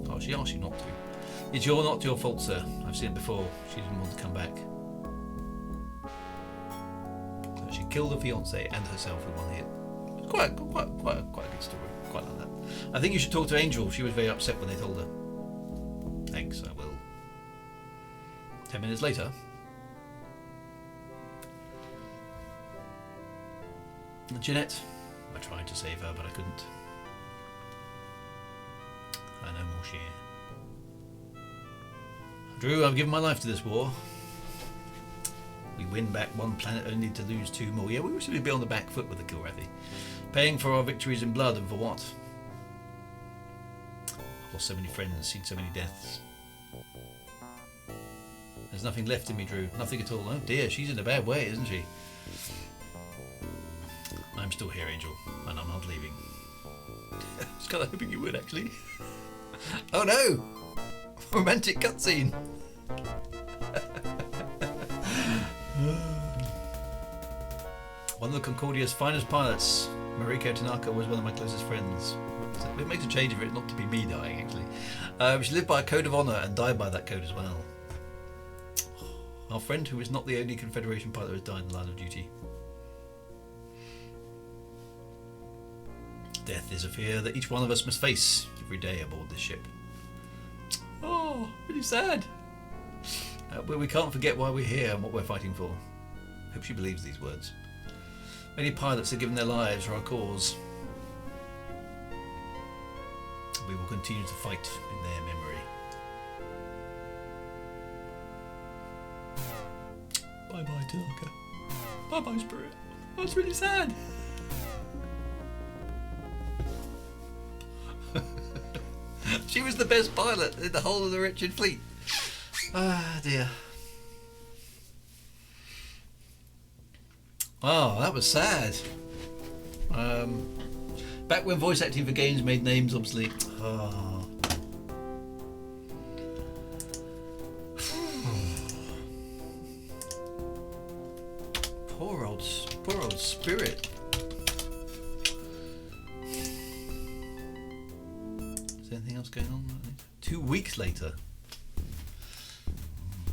Oh, she asked you not to. It's not your fault, sir. I've seen it before. She didn't want to come back. So she killed her fiance and herself with one hit. It's quite a good story. Quite like that. I think you should talk to Angel. She was very upset when they told her. Thanks, I will. 10 minutes later. Jeanette. I tried to save her, but I couldn't. I know more she. Drew, I've given my life to this war. We win back one planet only to lose 2 more. Yeah, we should be on the back foot with the Kilrathi. Paying for our victories in blood, and for what? I've lost so many friends, seen so many deaths. There's nothing left in me, Drew. Nothing at all. Oh dear, she's in a bad way, isn't she? I'm still here, Angel, and I'm not leaving. I was kind of hoping you would, actually. Oh no! Romantic cutscene! One of the Concordia's finest pilots, Mariko Tanaka, was one of my closest friends. So it makes a change for it not to be me dying, actually. She lived by a code of honour and died by that code as well. Our friend, who is not the only Confederation pilot who has died in the line of duty. Death is a fear that each one of us must face every day aboard this ship. Oh, really sad. But we can't forget why we're here and what we're fighting for. Hope she believes these words. Many pilots have given their lives for our cause. We will continue to fight in their memory. Bye-bye, Tanaka. Bye-bye, Spirit. That's really sad. She was the best pilot in the whole of the wretched fleet. Ah, dear. Oh, that was sad. Back when voice acting for games made names obsolete. Oh. Poor old Spirit. Is there anything else going on? 2 weeks later.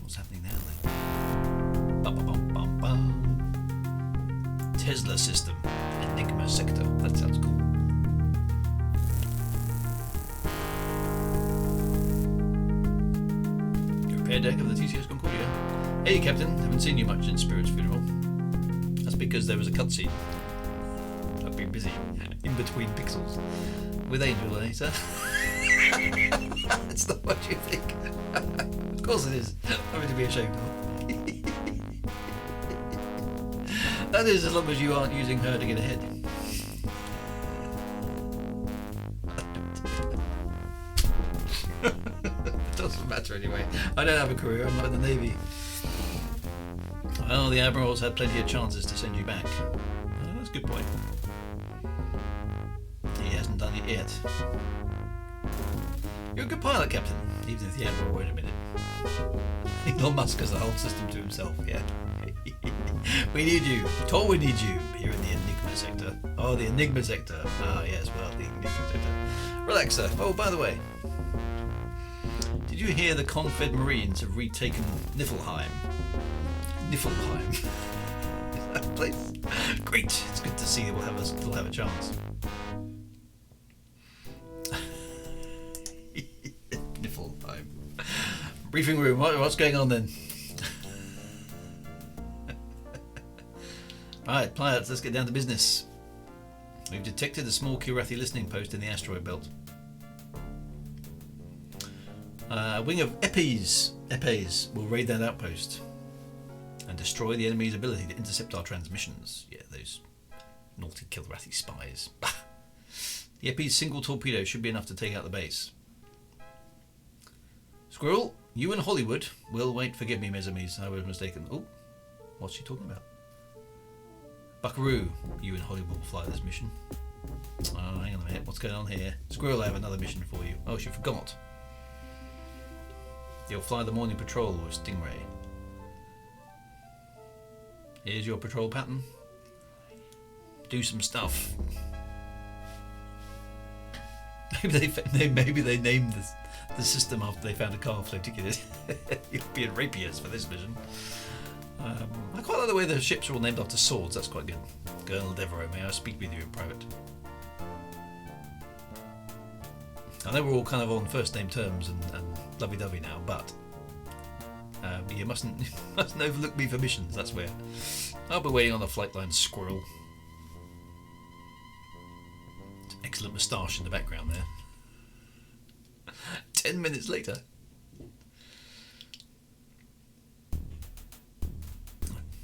What's happening now then? Bum, bum, bum, bum, bum. Tesla system. Enigma sector. That sounds cool. Repair deck of the TCS Concordia. Hey Captain, haven't seen you much in Spirit's funeral. That's because there was a cutscene. I've been busy in between pixels with Angel, eh, sir? It's not what you think. Of course it is. Nothing to be ashamed of. That is, as long as you aren't using her to get ahead. It doesn't matter anyway. I don't have a career. I'm not in the Navy. Well, the Admiral's had plenty of chances to send you back. Oh, that's a good point. He hasn't done it yet. You're a good pilot, Captain, even if the Admiral won't admit it. Elon Musk has the whole system to himself, yeah. We need you. Tor, we need you here in the Enigma sector. Oh, the Enigma sector. Ah, yes, well, the Enigma sector. Relax, sir. Oh, by the way, did you hear the Confed Marines have retaken Niflheim? Niflheim. Is that a place? Great. It's good to see that we'll have a chance. Niflheim. Briefing room. What's going on then? Alright, pilots, let's get down to business. We've detected a small Kirathi listening post in the asteroid belt. A wing of Epes will raid that outpost and destroy the enemy's ability to intercept our transmissions. Yeah, those naughty Kirathi spies. The Epes single torpedo should be enough to take out the base. Squirrel, you and Hollywood will wait. Forgive me, Mesamis, I was mistaken. Oh, what's she talking about? Buckaroo, you and Hollywood will fly this mission. Oh, hang on a minute, what's going on here? Squirrel, I have another mission for you. Oh, she forgot. You'll fly the morning patrol with Stingray. Here's your patrol pattern. Do some stuff. Maybe they named the system after they found a car flow ticket. European rapiers for this mission. I quite like the way the ships are all named after swords. That's quite good. Colonel Devereaux, may I speak with you in private? I know we're all kind of on first name terms and lovey-dovey now, but you mustn't overlook me for missions. That's where I'll be waiting on the flight line. Squirrel. Excellent moustache in the background there. 10 minutes later.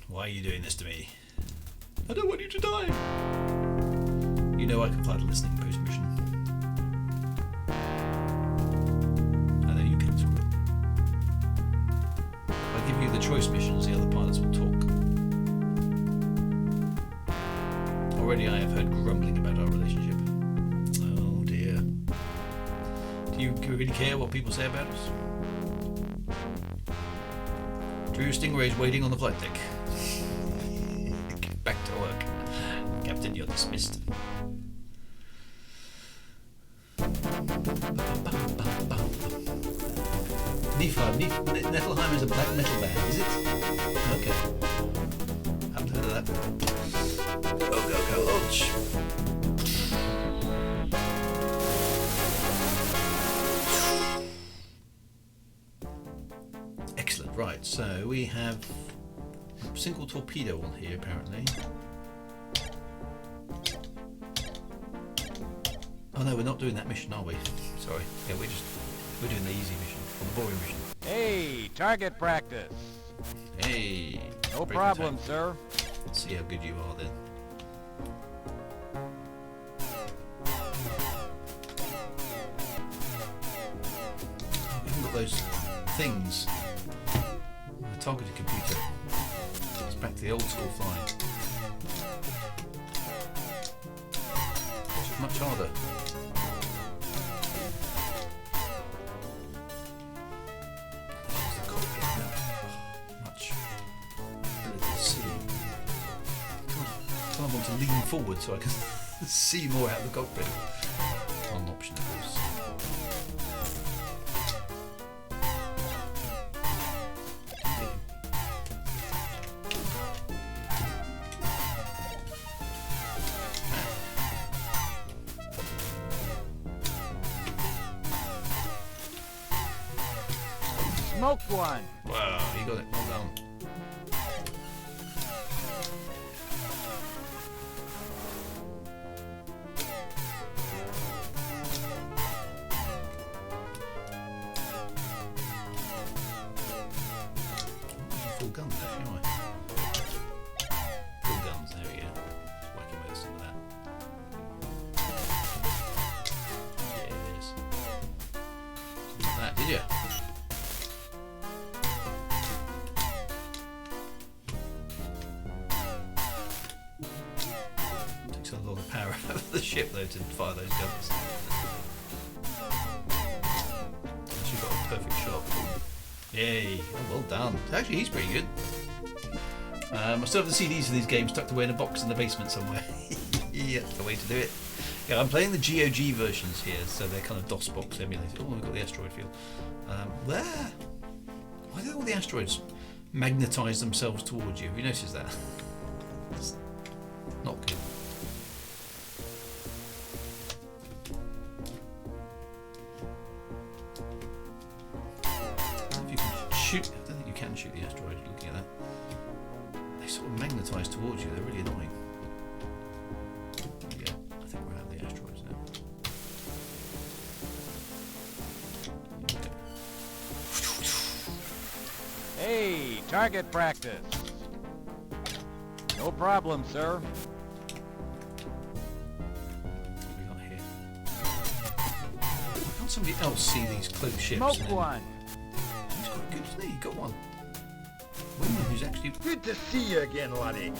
Why are you doing this to me? I don't want you to die. You know I can fly the listening post mission. I know you can, Squirrel. If I give you the choice missions, the other pilots will talk. Already I have heard grumbling about our relationship. Oh dear. Do you really care what people say about us? Drew Stingray's waiting on the flight deck. Get back to work. Captain, you're dismissed. Niflheim is a black metal band, is it? Okay. Haven't heard of that before. Go, launch! Excellent, right, so we have a single torpedo on here apparently. Oh no, we're not doing that mission, are we? Sorry. Yeah, we're doing the easy mission, or the boring mission. Hey, target practice. Hey. No break problem, attack. sir. Let's see how good you are then. Oh, we haven't got those things. The targeted computer. It's back to the old school flying. It's much harder. This is the cockpit now. Oh, much ability to see. I want to lean forward so I can see more out of the cockpit. Not an option, of course. Smoked one. Wow, you got it. Well done. Full guns, actually, aren't I? Full guns, there we go. Whacking with some of that. Yes. Something like that, did you? Takes a lot of power out of the ship though to fire those guns. Actually got a perfect shot. Yay! Oh, well done. Actually, he's pretty good. I still have the CDs of these games tucked away in a box in the basement somewhere. Yeah, that's the way to do it. Yeah, I'm playing the GOG versions here, so they're kind of DOS box emulated. Oh, we've got the asteroid field. There. Why do all the asteroids magnetise themselves towards you? Have you noticed that? It's not good. I don't know if you can shoot. I don't think you can shoot the asteroid. Looking at that, they sort of magnetise towards you. They're really annoying. Yeah, I think we're out of the asteroids now. Hey, target practice. No problem, sir. What have we got here? Why can't somebody else see these cloaked ships? Smoked and then- one. He's quite good, isn't he? He got one. Woman who's actually. Good to see you again, laddie.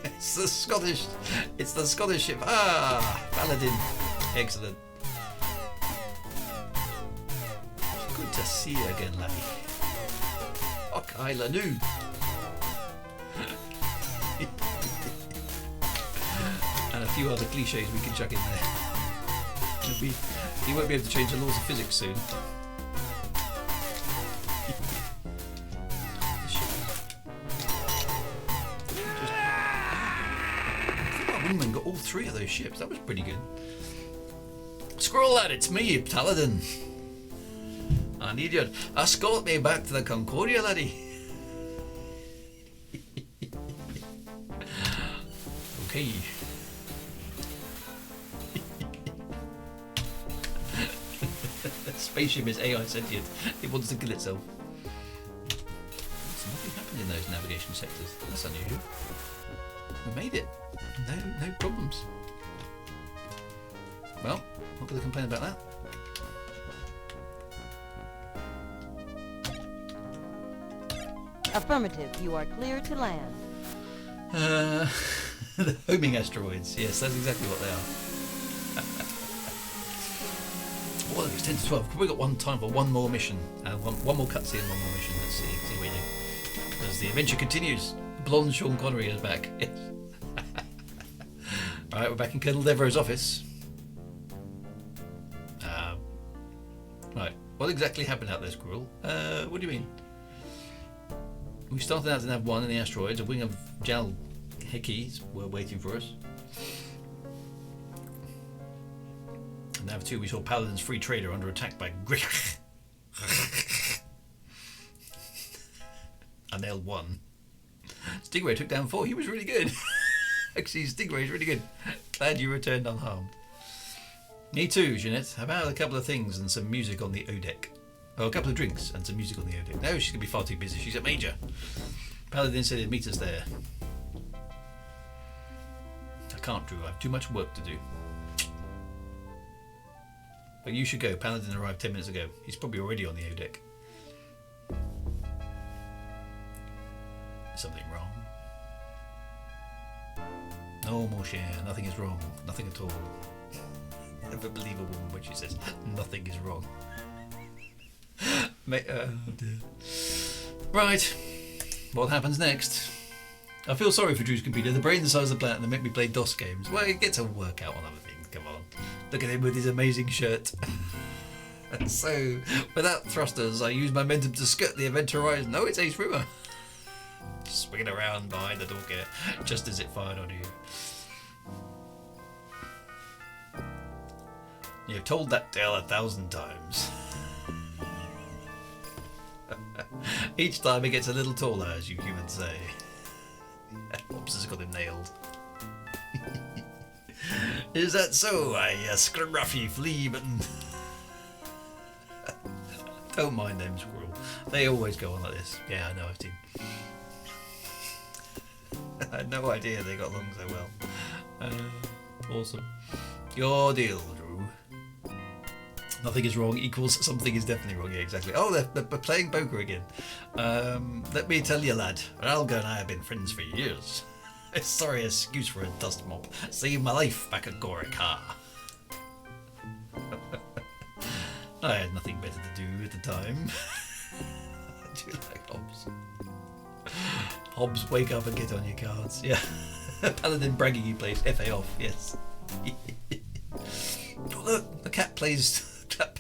It's the Scottish. It's the Scottish ship. Ah, Paladin. Excellent. Good to see you again, laddie. Okay, Lanu. And a few other cliches we can chuck in there. He won't be able to change the laws of physics soon. Wingman got all three of those ships. That was pretty good. Squirrel lad, it's me, Paladin. I need you. Escort me back to the Courier, laddie. Okay. That spaceship is AI sentient. It wants to kill itself. There's nothing happened in those navigation sectors. That's unusual. We made it. No problems. Well, not going to complain about that. Affirmative, you are clear to land. The homing asteroids. Yes, that's exactly what they are. Well, it's 10 to 12. We've got one time for one more mission. One more cutscene, one more mission. Let's see what we do. As the adventure continues, blonde Sean Connery is back. Yes. Alright, we're back in Colonel Devereaux's office. Right, what exactly happened out there, Squirrel? What do you mean? We started out to nav 1 in the asteroids. A wing of Jal Hickeys were waiting for us. In nav 2, we saw Paladin's free trader under attack by Grick. I nailed 1. Stingray took down 4. He was really good. Actually, Stingray's really good. Glad you returned unharmed. Me too, Jeanette. How about a couple of things and some music on the O deck? Oh, a couple of drinks and some music on the O deck. No, she's going to be far too busy. She's at Major. Paladin said he'd meet us there. I can't, Drew. I have too much work to do. But you should go. Paladin arrived 10 minutes ago. He's probably already on the O deck. Is something wrong? No, mon cher. Nothing is wrong. Nothing at all. Never believe a woman when she says nothing is wrong. Oh dear. Right. What happens next? I feel sorry for Drew's computer. The brain the size of the planet and they make me play DOS games. Well, it gets a workout on other things. Come on. Look at him with his amazing shirt. And so, without thrusters, I use my momentum to skirt the event horizon. No, it's Ace Rumor. Swinging around behind the toolkit just as it fired on you. You've told that tale 1,000 times. Each time it gets a little taller, as you humans say. Hobbs has got him nailed. Is that so, I scruffy fleaman? Don't mind them, Squirrel. They always go on like this. Yeah, I know, I've seen. I had no idea they got along so well. Awesome. Your deal, Drew. Nothing is wrong equals something is definitely wrong. Yeah, exactly. Oh, they're playing poker again. Let me tell you, lad, Ralga and I have been friends for years. Sorry excuse for a dust mop. Saved my life back at Courier. I had nothing better to do at the time. I do like Hobbs. Hobbs, wake up and get on your cards. Yeah. Paladin bragging he plays FA off, yes. Oh, look, the cat plays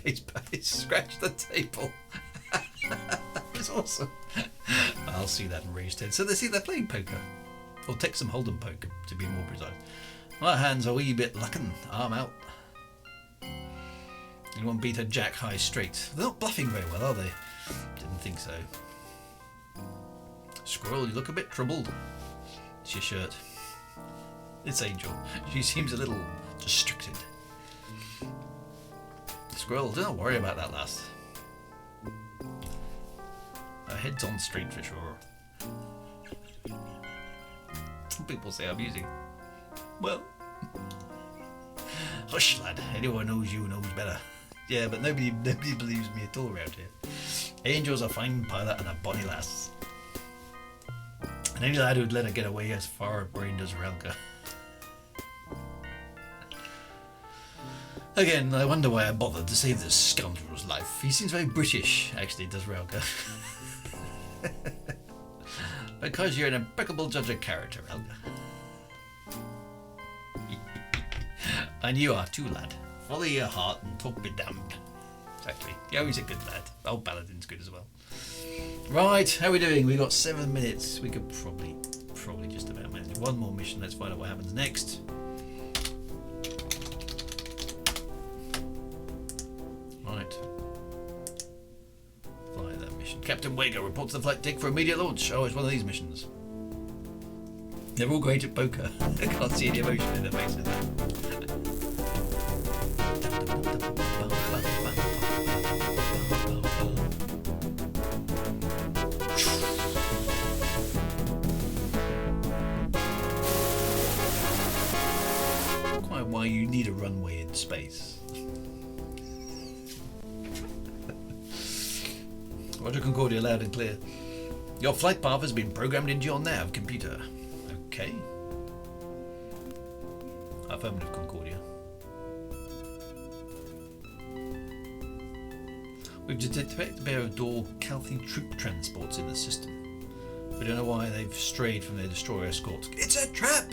bass. Scratch the table. It's awesome. I'll see that in raised head. So they're playing poker. Or take some Hold'em poker, to be more precise. My hands are a wee bit luckin'. I'm out. Anyone beat a jack high straight? They're not bluffing very well, are they? Didn't think so. Squirrel, you look a bit troubled. It's your shirt. It's Angel. She seems a little distracted. Squirrel, don't worry about that lass. Her head's on straight for sure. Some people say I'm using. Well. Hush, lad. Anyone knows you knows better. Yeah, but nobody believes me at all around here. Angel's a fine pilot and a bonny lass. And any lad who'd let her get away as far as brain does Relka. Again, I wonder why I bothered to save this scoundrel's life. He seems very British, actually, does Relka. Because you're an impeccable judge of character, Relka. And you are too, lad. Follow your heart and talk be damned. Exactly. Yeah, he's a good lad. Oh, Paladin's good as well. Right, how are we doing? We've got 7 minutes. We could probably just about manage one more mission. Let's find out what happens next. Right. Fly that mission. Captain Wager reports the flight deck for immediate launch. Oh, it's one of these missions. They're all great at poker. I can't see any emotion in their faces. Quite why you need a runway in space. Roger Concordia, loud and clear. Your flight path has been programmed into your nav computer. Okay. Affirmative, Concordia. We've detected a pair of door Calthy troop transports in the system. We don't know why they've strayed from their destroyer escorts. It's a trap!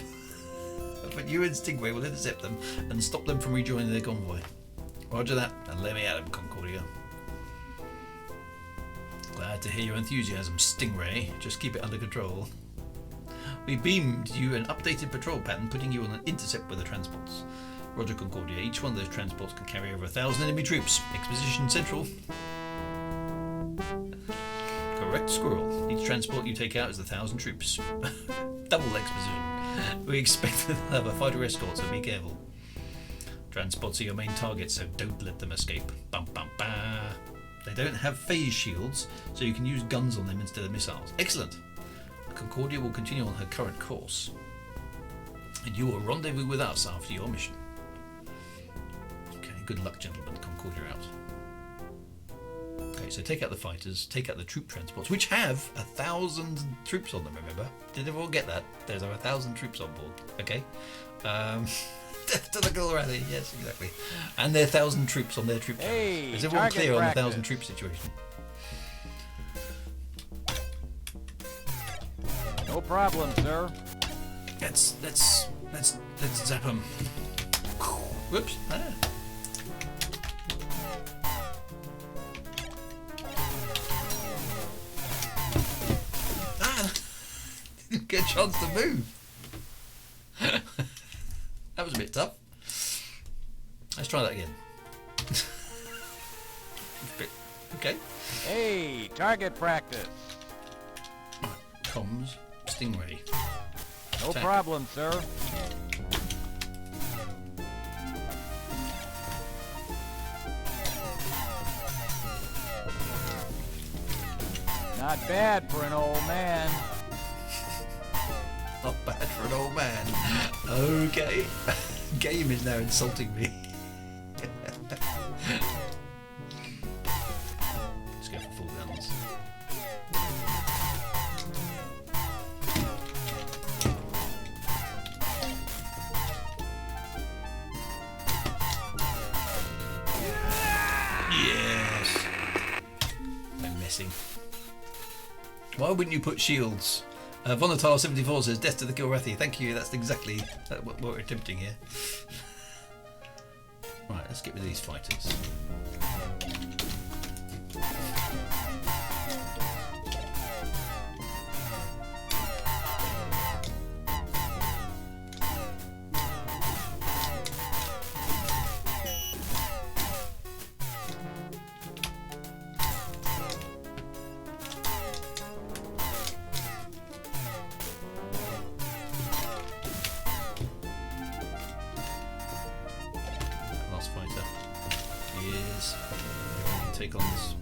But you and Stingray will intercept them and stop them from rejoining their convoy. Roger that, and let me at them, Concordia. Glad to hear your enthusiasm, Stingray. Just keep it under control. We beamed you an updated patrol pattern, putting you on an intercept with the transports. Roger, Concordia. Each one of those transports can carry over 1,000 enemy troops. Exposition Central. Correct, Squirrel. Each transport you take out is 1,000 troops. Double exposition. We expect to have a fighter escort, so be careful. Transports are your main target, so don't let them escape. Bum bum ba. They don't have phase shields, so you can use guns on them instead of missiles. Excellent. The Concordia will continue on her current course, and you will rendezvous with us after your mission. Okay, good luck, gentlemen. Concordia out. Okay, so take out the fighters, take out the troop transports, which have 1,000 troops on them, remember? Did everyone get that? There's 1,000 troops on board, okay? Death to the Gulrati, yes, exactly. And their 1,000 troops on their troop carriers. Hey, is everyone clear practice. on the 1,000 troop situation? No problem, sir. Let's zap them. Whoops. Didn't get a chance to move. That was a bit tough. Let's try that again. Okay. Hey, target practice. Comms, Stingray. No Attack. problem, sir. Not bad for an old man. Not bad for an old man. Okay. Game is now insulting me. Let's go for full guns. Yes. No messing. Why wouldn't you put shields? Volatile74 says, death to the Gilrathi. Thank you, that's exactly what we're attempting here. Right, let's get rid of these fighters. Take on this.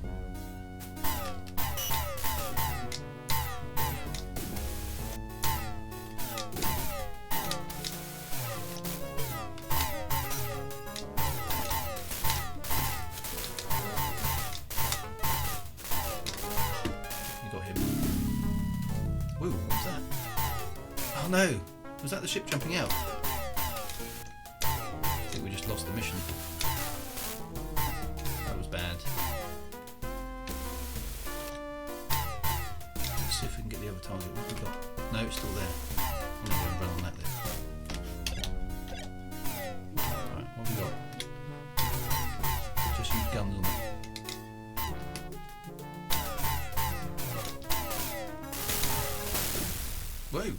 You got him. Woo, what was that? Oh no! Was that the ship jumping out? I think we just lost the mission. That was bad. Let's see if we can get the other target. What have we got? No, it's still there. I'm going to run on that then. Right, what have we got? Just use guns on it. Whoa!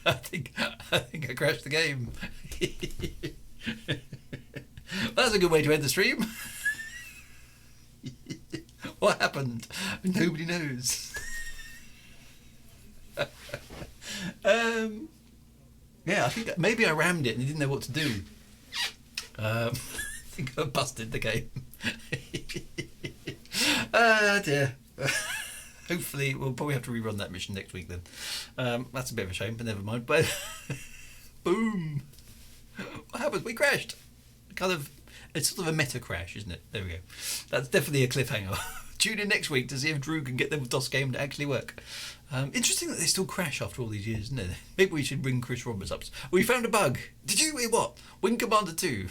I think I crashed the game. That's a good way to end the stream. What happened? Nobody knows. Yeah, I think maybe I rammed it and didn't know what to do. I think I busted the game. Ah dear. Hopefully, we'll probably have to rerun that mission next week then. That's a bit of a shame, but never mind. But boom! What happened? We crashed. It's sort of a meta crash, isn't it? There we go. That's definitely a cliffhanger. Tune in next week to see if Drew can get the DOS game to actually work. Interesting that they still crash after all these years, isn't it? Maybe we should bring Chris Roberts up. We found a bug. Did you? Wait, what? Wing Commander 2.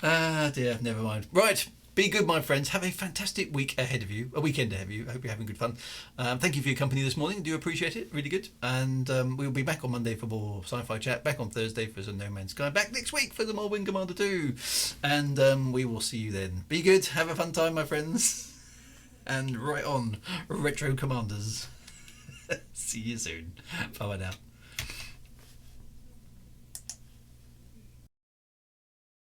Ah dear, never mind. Right. Be good, my friends. Have a fantastic week ahead of you, a weekend ahead of you. I hope you're having good fun. Thank you for your company this morning. I do appreciate it. Really good. And we'll be back on Monday for more sci-fi chat. Back on Thursday for some No Man's Sky. Back next week for the more Wing Commander 2. And we will see you then. Be good. Have a fun time, my friends. And right on, Retro Commanders. See you soon. Bye now.